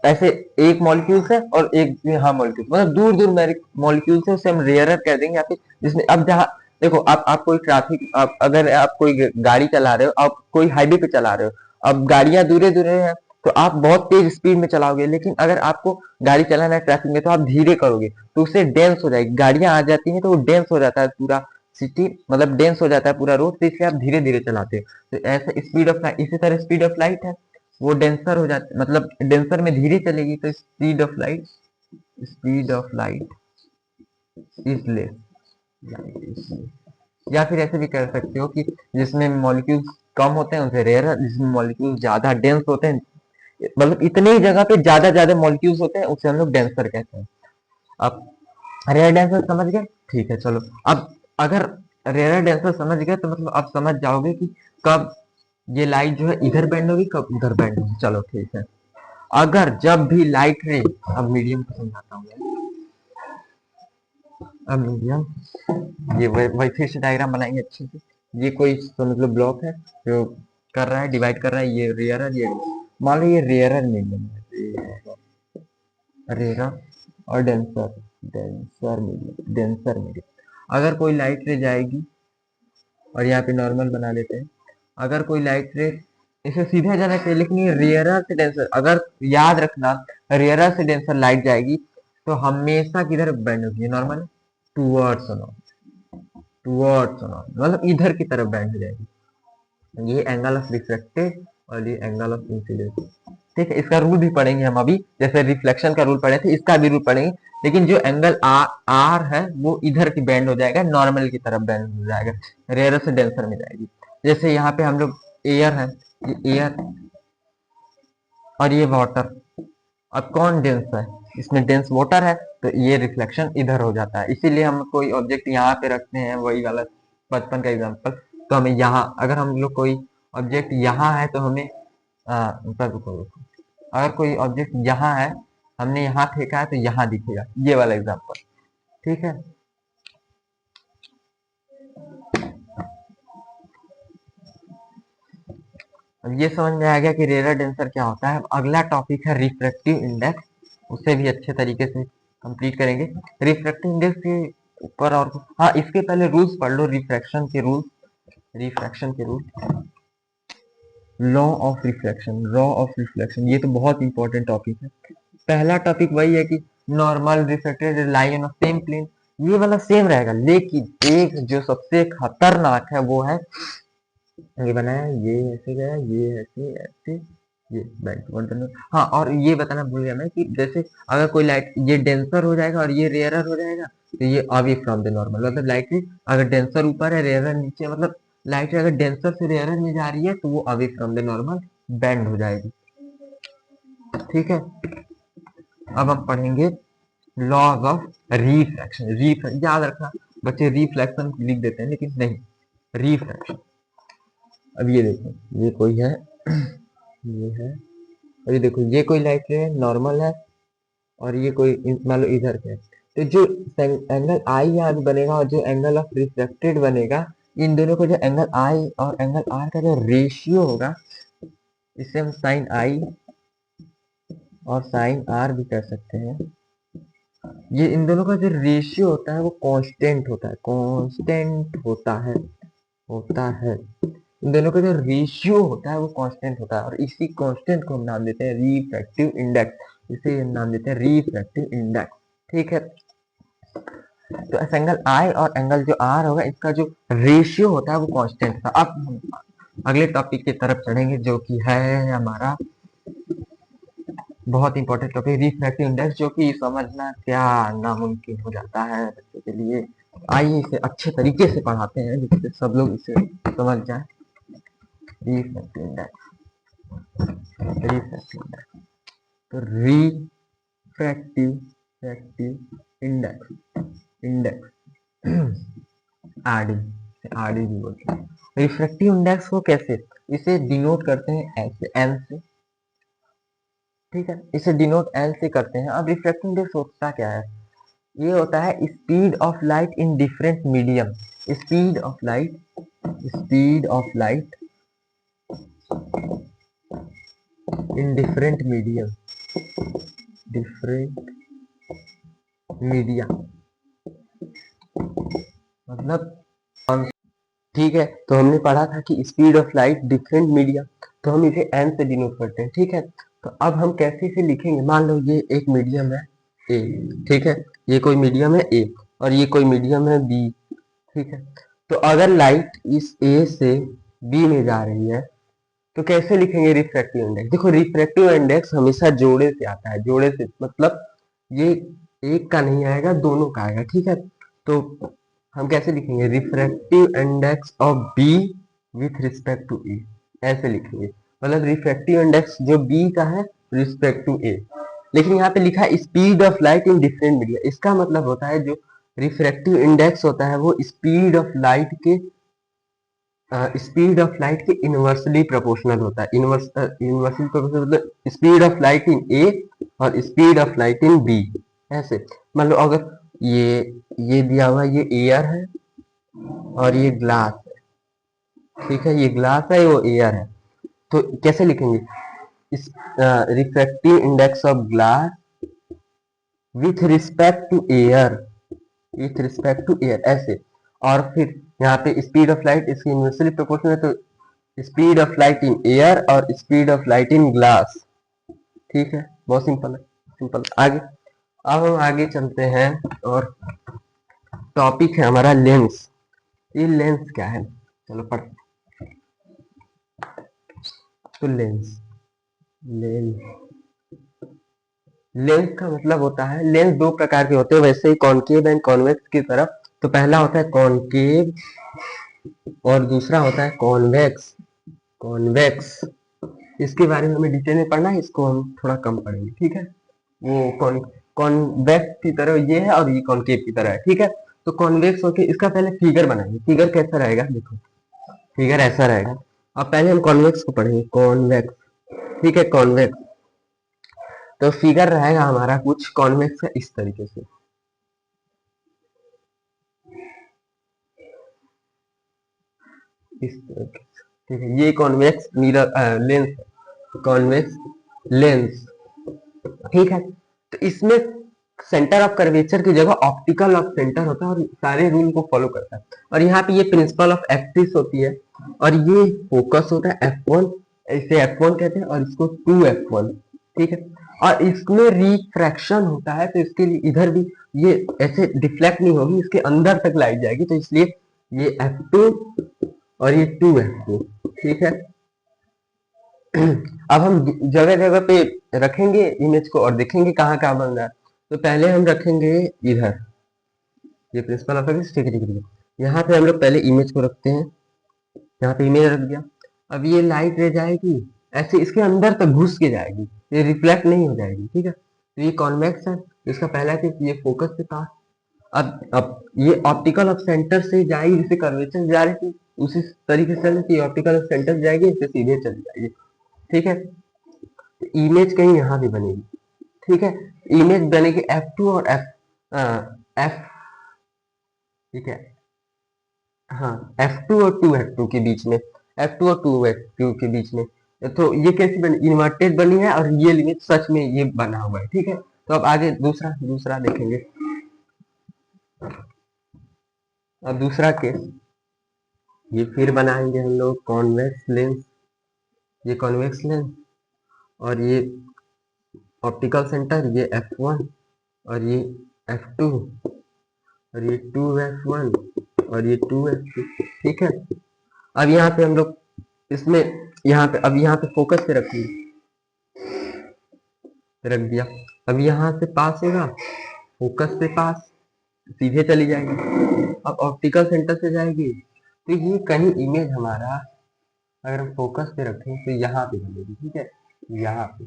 ऐसे एक मॉलिक्यूल्स है और एक हाँ मॉलिक्यूल मतलब दूर दूर मॉलिक्यूल्स है, उसे हम रेयरर कह देंगे। या फिर जिसमें अब जहाँ देखो आप कोई ट्रैफिक, आप अगर आप कोई गाड़ी चला रहे हो, आप कोई हाईवे पे चला रहे हो, अब गाड़ियां दूरे दूरे हैं तो आप बहुत तेज स्पीड में चलाओगे, लेकिन अगर आपको गाड़ी चलाना है ट्रैफिक में तो आप धीरे करोगे तो उससे डेंस हो जाएगी, गाड़ियां आ जाती हैं तो वो डेंस हो जाता है पूरा सिटी, मतलब डेंस हो जाता है पूरा रोड, तो इसलिए आप धीरे धीरे चलाते हो। तो ऐसा स्पीड ऑफ लाइट, इसी तरह स्पीड ऑफ लाइट है, वो डेंसर हो जाती, मतलब डेंसर में धीरे चलेगी तो speed of light, speed of light is less, या फिर ऐसे भी कर सकते हो कि जिसमें मॉलिक्यूल्स कम होते हैं उनसे रेयर, जिसमें मॉलिक्यूल्स ज्यादा डेंस होते हैं, मतलब इतनी ही जगह पे ज्यादा ज्यादा मॉलिक्यूल्स होते हैं उसे हम लोग डेंसर कहते हैं। अब रेयर डेंसर समझ गए? ठीक है चलो। अब अगर रेयर डेंसर समझ गए तो मतलब आप समझ जाओगे कि कब ये लाइट जो है इधर बेंड होगी, कब उधर बेंड होगी। चलो ठीक है। अगर जब भी लाइट रे, अब मीडियम को समझाता हूँ। अब मीडियम, ये वही फिर से डायग्राम बनाएंगे अच्छे से। ये कोई तो मतलब ब्लॉक है जो कर रहा है, डिवाइड कर रहा है, ये रेयर, ये मान लो ये रेयर मीडियम है, रेयर और denser, denser medium, denser medium. अगर कोई लाइट रे जाएगी, और यहाँ पे नॉर्मल बना लेते हैं, अगर कोई लाइट रे इसे सीधे जाना चाहिए, लेकिन ये रेयरर से डेंसर, अगर याद रखना रेयरर से डेंसर लाइट जाएगी तो हमेशा किधर बैंड होगी? Normal towards normal, towards normal मतलब इधर की तरफ बैंड हो जाएगी। ये एंगल ऑफ रिफ्लेक्टेड और ये एंगल ऑफ इंसिडेंस। ठीक है, इसका रूल भी पढ़ेंगे हम अभी, जैसे रिफ्लेक्शन का रूल पढ़े थे, इसका भी रूल पढ़ेंगे। लेकिन जो एंगल आर है वो इधर की बैंड हो जाएगा, नॉर्मल की तरफ बैंड हो जाएगा, रेयर से डेंसर में जाएगी। जैसे यहाँ पे हम लोग एयर है, ये एयर और ये वाटर, अब कौन डेंस है? इसमें डेंस वाटर है, तो ये रिफ्लेक्शन इधर हो जाता है। इसीलिए हम कोई ऑब्जेक्ट यहाँ पे रखते हैं, वही वाला बचपन का एग्जांपल। तो हमें यहाँ, अगर हम लोग कोई ऑब्जेक्ट यहाँ है तो हमें रुको रुको, अगर कोई ऑब्जेक्ट यहाँ है, हमने यहाँ फेंका है तो यहाँ दिखेगा, ये वाला एग्जांपल। ठीक है, अब ये समझ में आ गया कि रेयर डेंसर क्या होता है। अब अगला टॉपिक है रिफ्रैक्टिव इंडेक्स, उसे भी अच्छे तरीके से कंप्लीट करेंगे। रिफ्रैक्टिव इंडेक्स के ऊपर और हाँ, इसके पहले रूल्स पढ़ लो, रिफ्रैक्शन के रूल, रिफ्रैक्शन के rule, law of reflection, law of reflection, ये तो बहुत इंपॉर्टेंट टॉपिक है। पहला टॉपिक वही है कि normal reflected line of same plane, ये वाला सेम रहेगा, लेकिन एक जो सबसे खतरनाक है वो है, ये बनाया, ये ऐसे गया, ये ऐसे ऐसे, ये बैंक। हाँ, और ये बताना भूल गया मैं कि जैसे अगर कोई लाइट ये डेंसर हो जाएगा और ये रेयरर हो जाएगा तो ये अवे फ्रॉम द नॉर्मल, मतलब लाइट अगर डेंसर ऊपर है रेयरर नीचे, मतलब लाइट अगर डेंसर से रेयरर में जा रही है तो वो away from the normal band हो जाएगी। ठीक है, अब हम पढ़ेंगे लॉज ऑफ रिफ्रैक्शन। याद रखना बच्चे, रिफ्लेक्शन लिख देते हैं लेकिन नहीं, रिफ्रैक्शन। अब ये देखो, ये कोई है, ये है, और ये देखो ये कोई लाइट रे है, नॉर्मल है, और ये कोई मान लो इधर के है। तो जो एंगल आई यहाँ बनेगा और जो एंगल ऑफ रिफ्लेक्टेड बनेगा, इन दोनों को जो एंगल आई और एंगल आर का जो रेशियो होगा, इसे हम साइन आई और साइन आर भी कर सकते हैं। ये इन दोनों का जो रेशियो होता है वो कांस्टेंट होता है, कांस्टेंट होता है। इन दोनों का जो रेशियो होता है वो कांस्टेंट होता है, और इसी कांस्टेंट को हम नाम देते हैं रिफ्रैक्टिव इंडेक्स, इसे हम नाम देते हैं रिफ्रैक्टिव इंडेक्स। ठीक है, तो एंगल आई और एंगल जो आर होगा, इसका जो रेशियो होता है वो कांस्टेंट था। अब हम अगले टॉपिक की तरफ चढ़ेंगे जो कि है हमारा बहुत इंपॉर्टेंट टॉपिक, रिफ्रैक्टिव इंडेक्स, जो कि समझना क्या नामुमकिन हो जाता है बच्चों के लिए। आइए इसे अच्छे तरीके से पढ़ाते हैं जिससे सब लोग इसे समझ जाए। रिफ्रैक्टिव इंडेक्स, रिफ्रैक्टिव इंडेक्स, तो रिफ्रैक्टिव फ्रैक्टिव इंडेक्स, इंडेक्स आरडी, आरडी भी बोलते हैं। रिफ्रैक्टिव इंडेक्स को कैसे, इसे डिनोट करते हैं ऐसे एन से। ठीक है, इसे डिनोट एल से करते हैं। अब रिफ्रैक्टिव इंडेक्स होता क्या है? ये होता है speed of light in different medium. Speed of light, speed of light in different medium, different media, मतलब ठीक है। तो हमने पढ़ा था कि speed of light different media, तो हम इसे एन से डिनोट करते हैं, ठीक है। तो अब हम कैसे इसे लिखेंगे, मान लो ये एक मीडियम है ए, ठीक है, ये कोई मीडियम है ए और ये कोई मीडियम है बी, ठीक है। तो अगर लाइट इस ए से बी में जा रही है तो कैसे लिखेंगे रिफ्रैक्टिव इंडेक्स। देखो रिफ्रैक्टिव इंडेक्स हमेशा जोड़े से आता है, जोड़े से मतलब ये एक का नहीं आएगा, दोनों का आएगा, ठीक है। तो हम कैसे लिखेंगे, refractive index of B with respect to A, ऐसे लिखेंगे। मतलब रिफ्रैक्टिव इंडेक्स जो बी का है रिस्पेक्ट टू ए, लेकिन यहाँ पे लिखा है speed of light in different media, इसका मतलब होता है जो रिफ्रैक्टिव इंडेक्स होता है वो स्पीड ऑफ लाइट के स्पीड ऑफ लाइट के इनवर्सली प्रोपोर्शनल होता है। इनवर्सली प्रोपोर्शनल मतलब speed of light in A और speed of light in B, ऐसे। मान लो अगर ये दिया हुआ ये एयर है और ये ग्लास है, ठीक है, ये ग्लास है वो एयर है, तो कैसे लिखेंगे, इस refractive index of glass with respect to air, with respect to air, ऐसे। और फिर यहाँ पे स्पीड ऑफ लाइट इसकी इनवर्सली प्रोपोर्शनल है, तो speed of light in air और speed of light in glass, ठीक है। बहुत सिंपल है, सिंपल। आगे अब हम आगे चलते हैं और टॉपिक है हमारा लेंस। ये लेंस क्या है, चलो पढ़। तो लेंस, लेंस लेंस का मतलब होता है, लेंस दो प्रकार के होते हैं वैसे ही, कॉनकेव एंड कॉन्वेक्स की तरफ। तो पहला होता है कॉनकेव और दूसरा होता है कॉन्वेक्स, कॉन्वेक्स। इसके बारे में हमें डिटेल में पढ़ना है, इसको हम थोड़ा कम पढ़ेंगे, ठीक है। वो कॉन्वेक्स की तरह ये है और ये कॉनकेव की तरह है, ठीक है। तो कॉन्वेक्स होके इसका पहले फिगर बनाएंगे, फिगर कैसा रहेगा, देखो फिगर ऐसा रहेगा। अब पहले हम कॉन्वेक्स को पढ़ेंगे, कॉन्वेक्स, ठीक है, कॉन्वेक्स। तो फिगर रहेगा हमारा कुछ कॉन्वेक्स का इस तरीके से, इस तरीके से, ठीक है। ये कॉन्वेक्स मिरर लेंस है, कॉन्वेक्स लेंस, ठीक है। तो इसमें सेंटर ऑफ कर्वेचर की जगह ऑप्टिकल ऑफ सेंटर होता है और सारे रूल को फॉलो करता है। और यहाँ पे ये प्रिंसिपल ऑफ एक्सिस होती है और ये फोकस होता है f1, इसे f1 कहते हैं और इसको 2f1, ठीक है। और इसमें रिफ्रैक्शन होता है तो इसके लिए इधर भी ये ऐसे डिफ्लेक्ट नहीं होगी, इसके अंदर तक लाई जाएगी, तो इसलिए ये f2 और ये 2f2, ठीक है। अब हम जगह जगह पे रखेंगे इमेज को और देखेंगे कहाँ कहाँ बन रहा है। तो पहले हम रखेंगे इधर, ये प्रिंसिपल ऑफ एक्सिस, ठीक है ठीक है ठीक है। यहाँ पे हम लोग पहले इमेज को रखते हैं, यहाँ पे इमेज रख दिया। अब ये लाइट रह जाएगी ऐसे इसके अंदर तक घुस के जाएगी, ये रिफ्लेक्ट नहीं हो जाएगी, ठीक है। तो ये कॉन्वेक्स है, इसका पहला केस ये फोकस के पास। अब ये ऑप्टिकल ऑफ सेंटर से जाएगी, जैसे कर्वेचर जा रही थी उसी तरीके से ऑप्टिकल ऑफ सेंटर से जाएगी, इससे सीधे चली जाएगी, ठीक है। तो इमेज कहीं यहाँ भी बनेगी, ठीक है। इमेज बनेगी F2 और F, ठीक है, हाँ F2 और 2F2 के बीच में, F2 और 2F2 के बीच में। तो ये कैसी बनी, इन्वर्टेड बनी है और ये इमेज सच में ये बना हुआ है, ठीक है। तो अब आगे दूसरा दूसरा देखेंगे। अब दूसरा केस ये फिर बनाएंगे हम लोग कॉन्वेक्स लेंस, ये कॉन्वेक्स लेंस और ये ऑप्टिकल सेंटर, ये F1 और ये F2 और ये 2F1 और ये 2F2, ठीक है। अब यहाँ पे हम लोग इसमें यहाँ पे अब यहाँ पे फोकस पे रखेंगे, रख दिया। अब यहाँ से पास होगा, फोकस से पास सीधे चली जाएगी, अब ऑप्टिकल सेंटर से जाएगी। तो ये कहीं इमेज हमारा अगर हम फोकस पे रखें तो यहाँ पे बनेगी, ठीक है, यहाँ पे।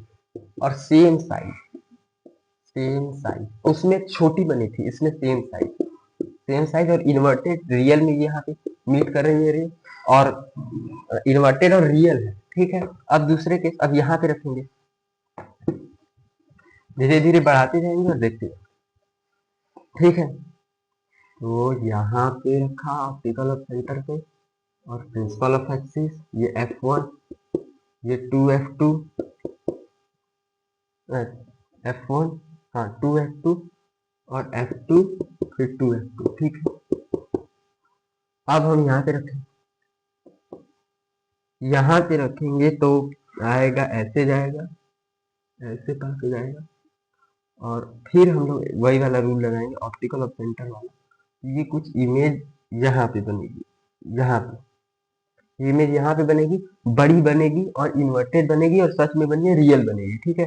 और सेम साइज, सेम साइज उसमें छोटी बनी थी, इसमें सेम साइज, सेम साइज और इन्वर्टेड रियल में ये यहाँ पे मीट कर रही है रे, और इन्वर्टेड और रियल है, ठीक है। अब दूसरे केस अब यहाँ पे रखेंगे, धीरे धीरे बढ़ाते जाएंगे और देखते जाएंगे, ठीक है। तो यहाँ पे रखा ऑप्टिकल ऑफ सेंटर पे, और प्रिंसिपल ऑफ एक्सिस ये F1, ये 2F2, F1, हाँ 2F2 और F2, फिर 2F2, ठीक है। अब हम यहाँ पे रखें, यहाँ पे रखेंगे तो आएगा ऐसे जाएगा, ऐसे पास हो जाएगा, और फिर हम लोग वही वाला रूल लगाएंगे ऑप्टिकल ऑफ सेंटर वाला। ये कुछ इमेज यहाँ पे बनेगी, यहाँ पे इमेज यहाँ पे बनेगी, बड़ी बनेगी और इन्वर्टेड बनेगी और सच में बनिए रियल बनेगी, ठीक है।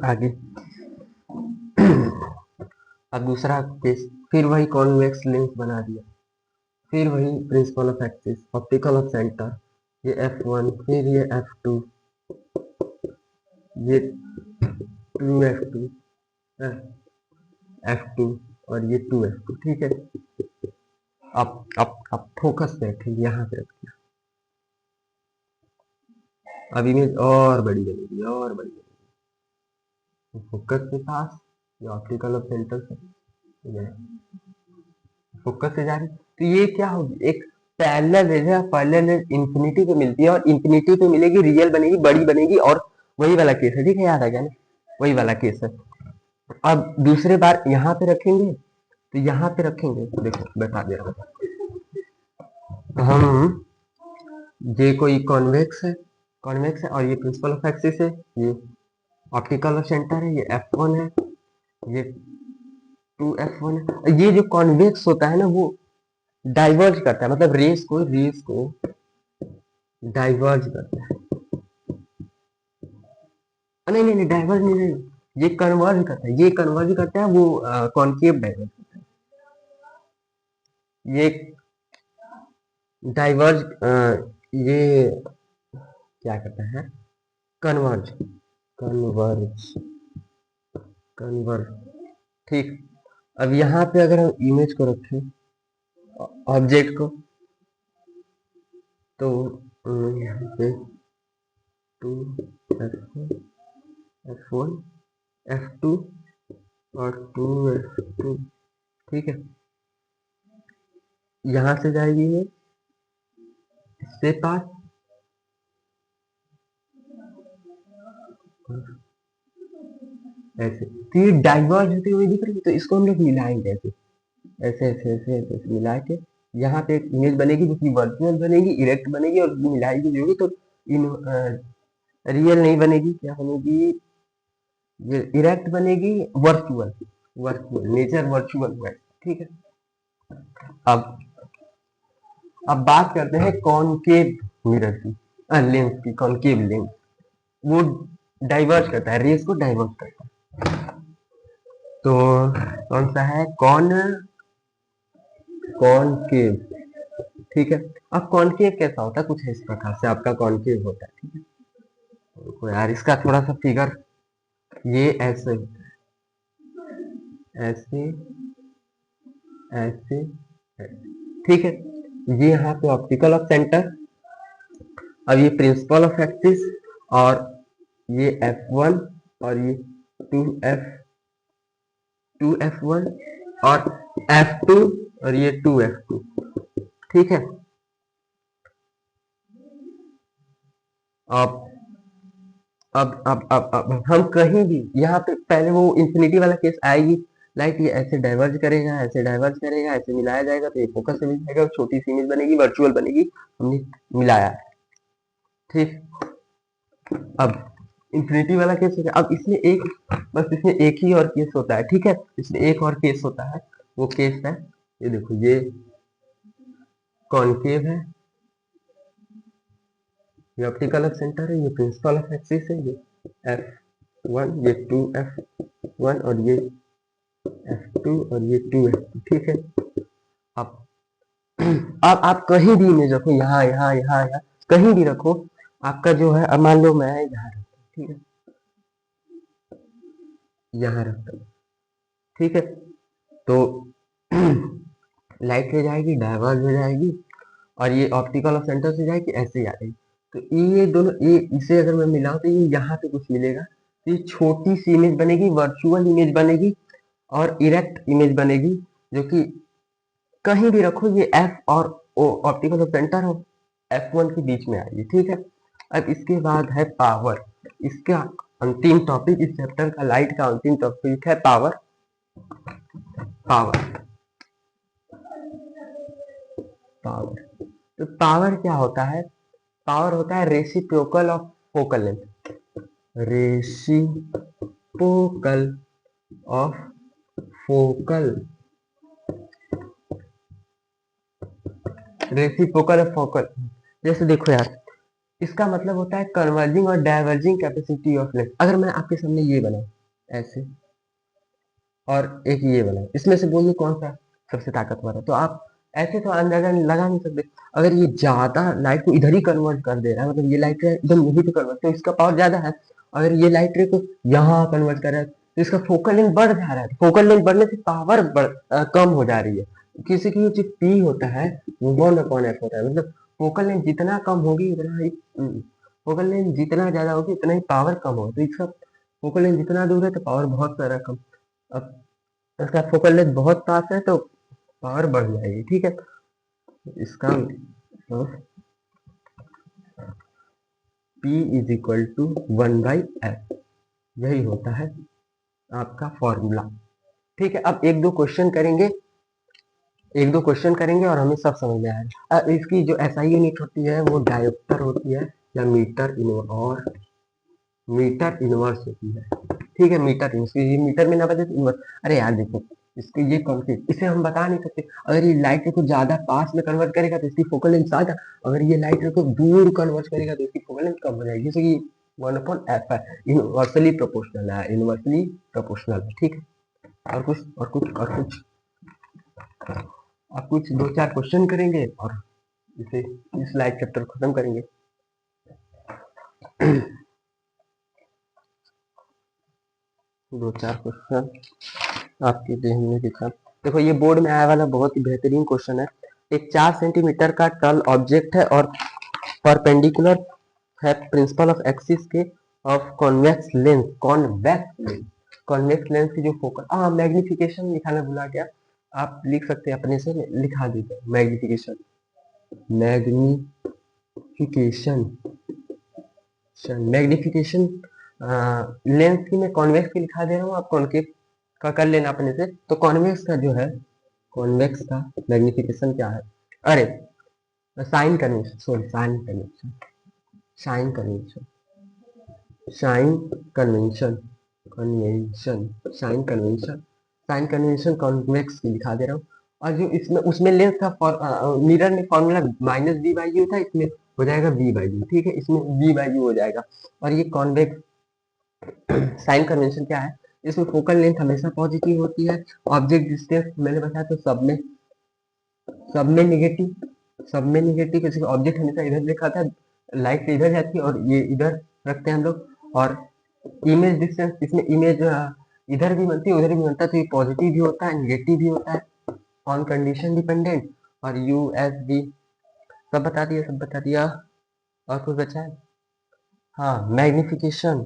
आगे अब दूसरा केस, फिर वही कॉन्वेक्स लेंस बना दिया, फिर वही principal of axis, optical of centre, ये F1, फिर ये F2, ये 2F2, F2 और ये 2F2, ठीक है। अब फोकस पे रखेंगे, यहाँ पे रखिए। अब इमेज और बड़ी बनेगी, और बड़ी बनेगी, फोकस के पास, ये ऑप्टिकल ऑफ सेंटर से फोकस से जा रही, तो ये क्या होगी, एक पैरेलल रेज है, पैरेलल रेज इंफिनिटी पे मिलती है, और इंफिनिटी पे मिलेगी, रियल बनेगी, बड़ी बनेगी, और वही वाला केस है, ठीक है, याद आ गया ना, वही वाला केस है। अब दूसरे बार यहाँ पे रखेंगे, तो यहाँ पे रखेंगे, देखो बता दे रहा हूँ, हम ये कोई कॉन्वेक्स है, कॉन्वेक्स है, और ये प्रिंसिपल ऑफ एक्सिस है, ये ऑप्टिकल ऑफ सेंटर है, ये F1 है, ये 2F1 है। ये जो कॉन्वेक्स होता है ना, वो डाइवर्ज करता है, मतलब रेस को डाइवर्ज करता है, नहीं नहीं नहीं, डाइवर्ज नहीं, नहीं, ये कन्वर्ज करता है, ये कन्वर्ज करता है, वो कॉनकेव डाइवर्ज करता है, ये डाइवर्ज, ये क्या करता है, कन्वर्ज, कन्वर्ज, कन्वर्ज, ठीक। अब यहाँ पे अगर हम इमेज को रखें, ऑब्जेक्ट को, तो यहाँ पे 2F1, F1, F2 और 2F2, ठीक है। यहाँ से जाएगी ये इससे पास, ऐसे, तो ये डाइवर्ज होते हुए दिख रही है, तो इसको हम लोग मिलाएंगे ऐसे, ऐसे ऐसे ऐसे ऐसे, ऐसे मिला के यहाँ पे एक इमेज बनेगी, जो कि वर्चुअल बनेगी, इरेक्ट बनेगी, और मिलाएगी जो भी, तो इन रियल नहीं बनेगी, क्या बनेगी, ये इरेक्ट बनेगी, वर्चुअल, वर्चुअल नेचर वर्चुअल हुआ है, ठीक है। अब बात करते हैं कॉनकेव मिरर की, लेंस की, कॉनकेव लेंस, वो डाइवर्ज करता है, रेस को डाइवर्ज करता है, तो कौन सा है, कॉनकेव, ठीक है। अब कॉनकेव कैसा होता है, कुछ इस प्रकार से आपका कॉनकेव होता है, ठीक है। तो यार इसका थोड़ा सा फिगर, ये ऐसे होता है, ऐसे ऐसे ऐसे, ठीक है। ये यहाँ पे ऑप्टिकल ऑफ सेंटर, अब ये प्रिंसिपल ऑफ एक्सिस, और ये F1 और ये 2F1 और F2 और ये 2F2, ठीक है। अब अब हम कहीं भी यहाँ पे पहले वो इंफिनिटी वाला केस आएगी, लाइट ये ऐसे डाइवर्ज करेगा, ऐसे डाइवर्ज करेगा, ऐसे मिलाया जाएगा, तो ये फोकस से मिल जाएगा, छोटी सी इमेज बनेगी, वर्चुअल बनेगी, हमने मिलाया, ठीक। अब इंफिनिटी वाला केस हो गया, अब इसमें एक, बस इसमें एक ही और केस होता है, ठीक है, इसमें एक और केस होता है, वो केस है, ये देखो, ये कॉनकेव है, ये ऑप्टिकल ऑफ सेंटर है, ये प्रिंसिपल ऑफ एक्सिस है, ये F1, ये 2F1 और ये F2 और ये 2F2, ठीक है। अब आप कहीं भी इमेज रखो, यहाँ यहाँ यहाँ यहाँ कहीं भी रखो, आपका जो है, अब मान लो मैं यहाँ रखता हूँ, ठीक है, यहाँ रखता हूँ, ठीक है, तो लाइट ले जाएगी, डाइवर्ज हो जाएगी, और ये ऑप्टिकल ऑफ सेंटर से जाएगी, ऐसे ही आ जाएगी, तो ये दोनों, ये इसे अगर मैं मिलाऊं, तो ये यहाँ पे कुछ मिलेगा, तो ये छोटी सी इमेज बनेगी, वर्चुअल इमेज बनेगी, और इरेक्ट इमेज बनेगी, जो कि कहीं भी रखो, ये एफ और ओ ऑप्टिकल सेंटर हो F1 के बीच में आएगी, ठीक है। अब इसके बाद है पावर। इसका अंतिम टॉपिक, इस चैप्टर का लाइट का अंतिम टॉपिक है पावर। पावर पावर तो पावर क्या होता है? पावर होता है reciprocal of focal length. Reciprocal of focal reciprocal of focal. जैसे देखो यार, इसका मतलब होता है कन्वर्जिंग और डाइवर्जिंग कैपेसिटी ऑफ लेंथ। अगर मैं आपके सामने ये बनाऊं ऐसे, और एक ये बनाऊं, इसमें से बोलिए कौन सा सबसे ताकतवर है, तो आप ऐसे तो अंदाजा लगा नहीं सकते। अगर ये ज्यादा लाइट को इधर ही कन्वर्ट कर दे रहा है, मतलब ये लाइट रे एकदम यहीं पे कन्वर्ट, तो इसका पावर ज्यादा है। अगर ये लाइट रे को यहाँ कन्वर्ट कर रहा है, तो इसका फोकल लेंथ बढ़ जा रहा है। फोकल लेंथ बढ़ने से पावर कम हो जा रही है। किसी की जो पी होता है वो 1/f होता है, मतलब फोकल लेंथ जितना कम होगी उतना ही फोकल लेंथ जितना ज्यादा होगी उतना ही पावर कम होगा। तो इसका फोकल लेंथ जितना दूर है तो पावर बहुत सारा कम। अब इसका फोकल लेंथ बहुत पास है तो पावर बढ़ जाएगी, ठीक है। इसका P is equal to 1/f, यही होता है आपका फॉर्मूला, ठीक है। अब एक दो क्वेश्चन करेंगे, एक दो क्वेश्चन करेंगे और हमें सब समझ में आएगा। इसकी जो SI यूनिट होती है वो डायोप्टर होती है या मीटर इनवर्स होती है, ठीक है। मीटर इनवर्स, ये मीटर में ना बचे तो इनवर्स। अरे यार देखो, इसके ये कॉन्सेप्ट इसे हम बता नहीं सकते। अगर ये लाइट को ज्यादा पास में कन्वर्ट करेगा तो इसकी फोकल लेंथ ज्यादा, अगर ये लाइट को दूर कन्वर्ट करेगा तो इसकी फोकल लेंथ कम हो जाएगी। जैसे कि 1/f है, इनवर्सली प्रोपोर्शनल है, ठीक है। और कुछ दो चार क्वेश्चन करेंगे और इसे इस लाइट चैप्टर खत्म करेंगे। दो चार क्वेश्चन आपके हमने देखा। देखो ये बोर्ड में आया वाला बहुत ही बेहतरीन क्वेश्चन है। एक 4 सेंटीमीटर का टल ऑब्जेक्ट है और परपेंडिकुलर है प्रिंसिपल ऑफ एक्सिस के ऑफ कॉन्वेक्स लेंस की जो फोकल मैग्निफिकेशन लिखाना भुला गया, आप लिख सकते हैं अपने से, लिखा दीजिए मैग्निफिकेशन। मैग्निफिकेशन लेंस की मैं कॉन्वेक्स की लिखा दे रहा हूँ, आप कॉन्केव का कर लेना अपने से। तो कॉन्वेक्स का जो है, कॉन्वेक्स का मैग्निफिकेशन क्या है? अरे sign convention, sorry sign convention sign convention convex की लिखा दे रहा हूँ। और जो इसमें उसमें लेंस का मिरर में फॉर्मूला -v/u था, इसमें हो जाएगा v/u, ठीक है। इसमें v/u हो जाएगा। और ये कॉन्वेक्स साइन कन्वेंशन क्या है? इसमें फोकल लेंथ हमेशा पॉजिटिव होती है। ऑब्जेक्ट डिस्टेंस मैंने बताया तो सब में निगेटिव, किसी ऑब्जेक्ट हमेशा इधर लिखा था, लाइट इधर जाती है और ये इधर रखते हैं हम लोग। और इमेज डिस्टेंस, इसमें इमेज इधर भी बनती है उधर भी बनता है, तो ये पॉजिटिव भी होता है निगेटिव भी होता है, ऑन कंडीशन डिपेंडेंट। और USB सब बता दिया। और कुछ बचा है? हाँ, मैग्निफिकेशन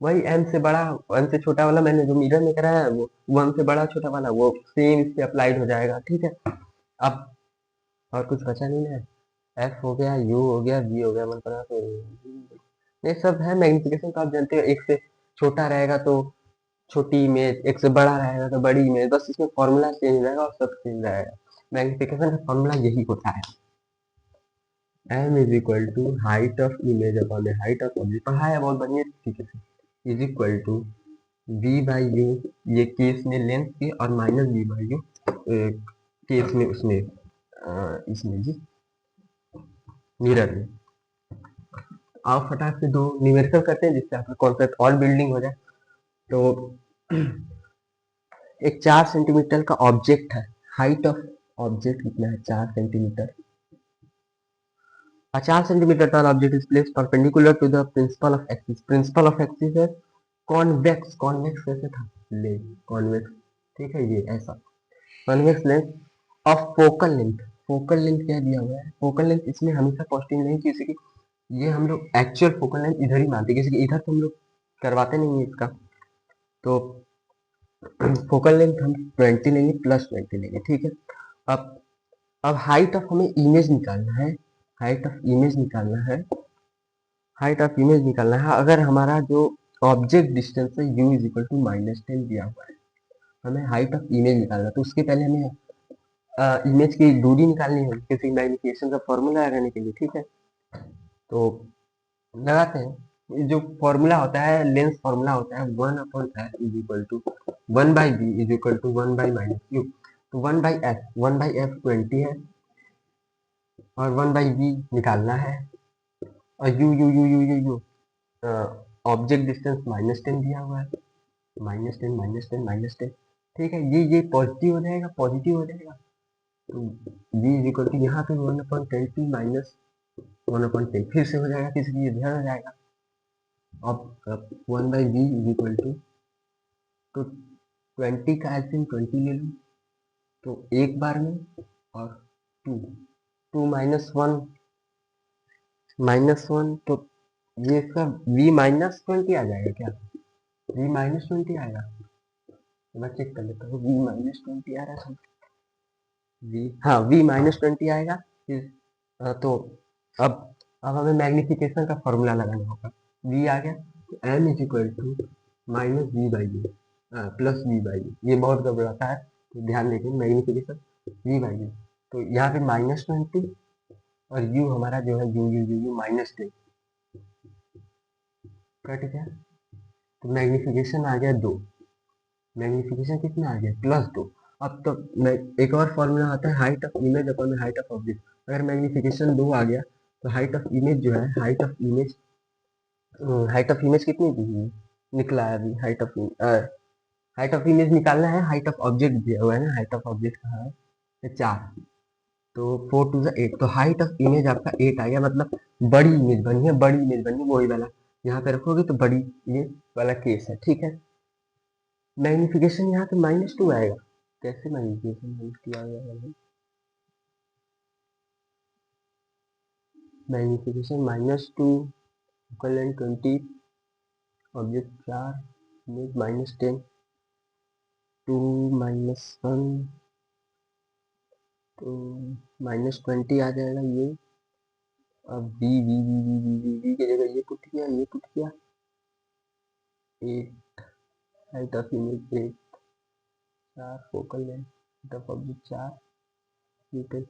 वही m से बड़ा, 1 से छोटा वाला मैंने जो मिरर में कराया है वो 1 से बड़ा छोटा वाला वो सेम इस पे अप्लाइड हो जाएगा, ठीक है। अब और कुछ बचा नहीं है। F हो गया, U हो गया, V हो गया, मन पड़ा तो ये सब है। मैग्निफिकेशन तो आप जानते हो, एक से छोटा रहेगा तो छोटी इमेज, एक से बड़ा रहेगा तो बड़ी इमेज, बस इसमें फॉर्मूला चेंज रहेगा और सब चेंज रहेगा। मैग्निफिकेशन का फॉर्मूला यही होता है, m is equal to height of image upon the height of object. पढ़ाया बहुत बढ़िया तरीके से। इज इक्वल टू v/u, ये केस में लेंथ के, और -v/u केस में उसमें इसमें जी मिरर में। आप फटाक से दो न्यूमेरिकल करते हैं जिससे आपका कॉन्सेप्ट और बिल्डिंग हो जाए। तो एक 4 सेंटीमीटर का ऑब्जेक्ट है, हाइट ऑफ ऑब्जेक्ट कितना है? 4 centimetre. A 4 centimeter tall object is placed perpendicular to the principal of axis. Principal of axis है convex, convex कैसे था? ले convex, ठीक है, ये ऐसा convex length of focal length। focal length क्या दिया हुआ है? focal length इसमें हमेशा पॉजिटिव नहीं, किसी की ये हम लोग एक्चुअल फोकल लेंथ इधर ही मानते हैं, किसी की इधर तो हम लोग करवाते नहीं है इसका। तो फोकल लेंथ हम 20 लेंगे, +20 लेंगे, ठीक है। अब हाइट ऑफ हमें इमेज निकालना है, हाइट ऑफ इमेज निकालना है, हाइट ऑफ इमेज निकालना है। अगर हमारा जो ऑब्जेक्ट डिस्टेंस है u इज इक्वल टू -10 दिया हुआ है, हमें हाइट ऑफ इमेज निकालना है, तो उसके पहले हमें इमेज की दूरी निकालनी है किसी मैग्निफिकेशन का फॉर्मूला लगाने के लिए, ठीक है। तो लगाते हैं। जो फॉर्मूला होता है, लेंस फॉर्मूला होता है 1/f is equal to 1/v is equal to 1/-u। तो 1/f 20 है और 1/v निकालना है, और u ऑब्जेक्ट डिस्टेंस -10 दिया हुआ है, -10 -10 -10, ठीक है। ये पॉजिटिव हो जाएगा, पॉजिटिव हो जाएगा। तो v इज इक्वल टू यहाँ पे 1/10t माइनस 1/10 फिर से हो जाएगा, किसी लिए ध्यान हो जाएगा। अब 1/v इज इक्वल टू, तो 20 का एलसीएम 20 ले लूँ तो एक बार में, और 2 -1 तो ये इसका v -20 आ जाएगा क्या? v -20 आएगा, तो मैं चेक कर लेता हूँ v -20 आ रहा है। हाँ v -20 आएगा। फिर तो अब हमें मैग्निफिकेशन का फॉर्मूला लगाना होगा। v आ गया तो m is equal to -v/u plus v/u। ये बहुत घबराता है, तो ध्यान देंगे मैग्निफिकेशन v/u। तो यहाँ पे -20 और u हमारा जो है u -10 कट गया, तो मैग्निफिकेशन आ गया 2। मैग्निफिकेशन कितना आ गया? +2। अब तो एक और फॉर्मूला आता है height of image upon height of object. अगर मैग्निफिकेशन 2 आ गया तो हाइट ऑफ इमेज जो है, हाइट ऑफ इमेज कितनी दी हुई निकला है अभी? हाइट ऑफ इमेज निकालना है, हाइट ऑफ ऑब्जेक्ट दिया हुआ है ना, हाइट ऑफ ऑब्जेक्ट कहाँ है? 4, तो 4 टू 8, तो हाइट ऑफ इमेज आपका 8 आ गया। मतलब बड़ी इमेज बनी है, बड़ी इमेज बनी है, वही वाला यहाँ पे रखोगे तो बड़ी ये वाला केस है, ठीक है। मैग्निफिकेशन यहाँ पे -2 आएगा, कैसे मैग्निफिकेशन -2 आएगा? मैग्निफिकेशन -2 इक्वल 20, ऑब्जेक्ट 4, इमेज -10, 2 -1 तो -20 आ जाएगा ये। अब v की जगह ये पुट किया, ये पुट किया, 8 height of image 8, 4 focal length, height of object 4,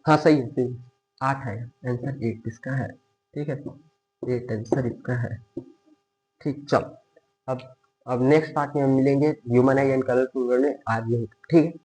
हाँ सही है, सही 8 है आंसर, 8 इसका है, ठीक है। 8 आंसर इसका है, ठीक। चल अब नेक्स्ट पार्ट में हम मिलेंगे human I and colourful world में, आज नहीं, ठीक है।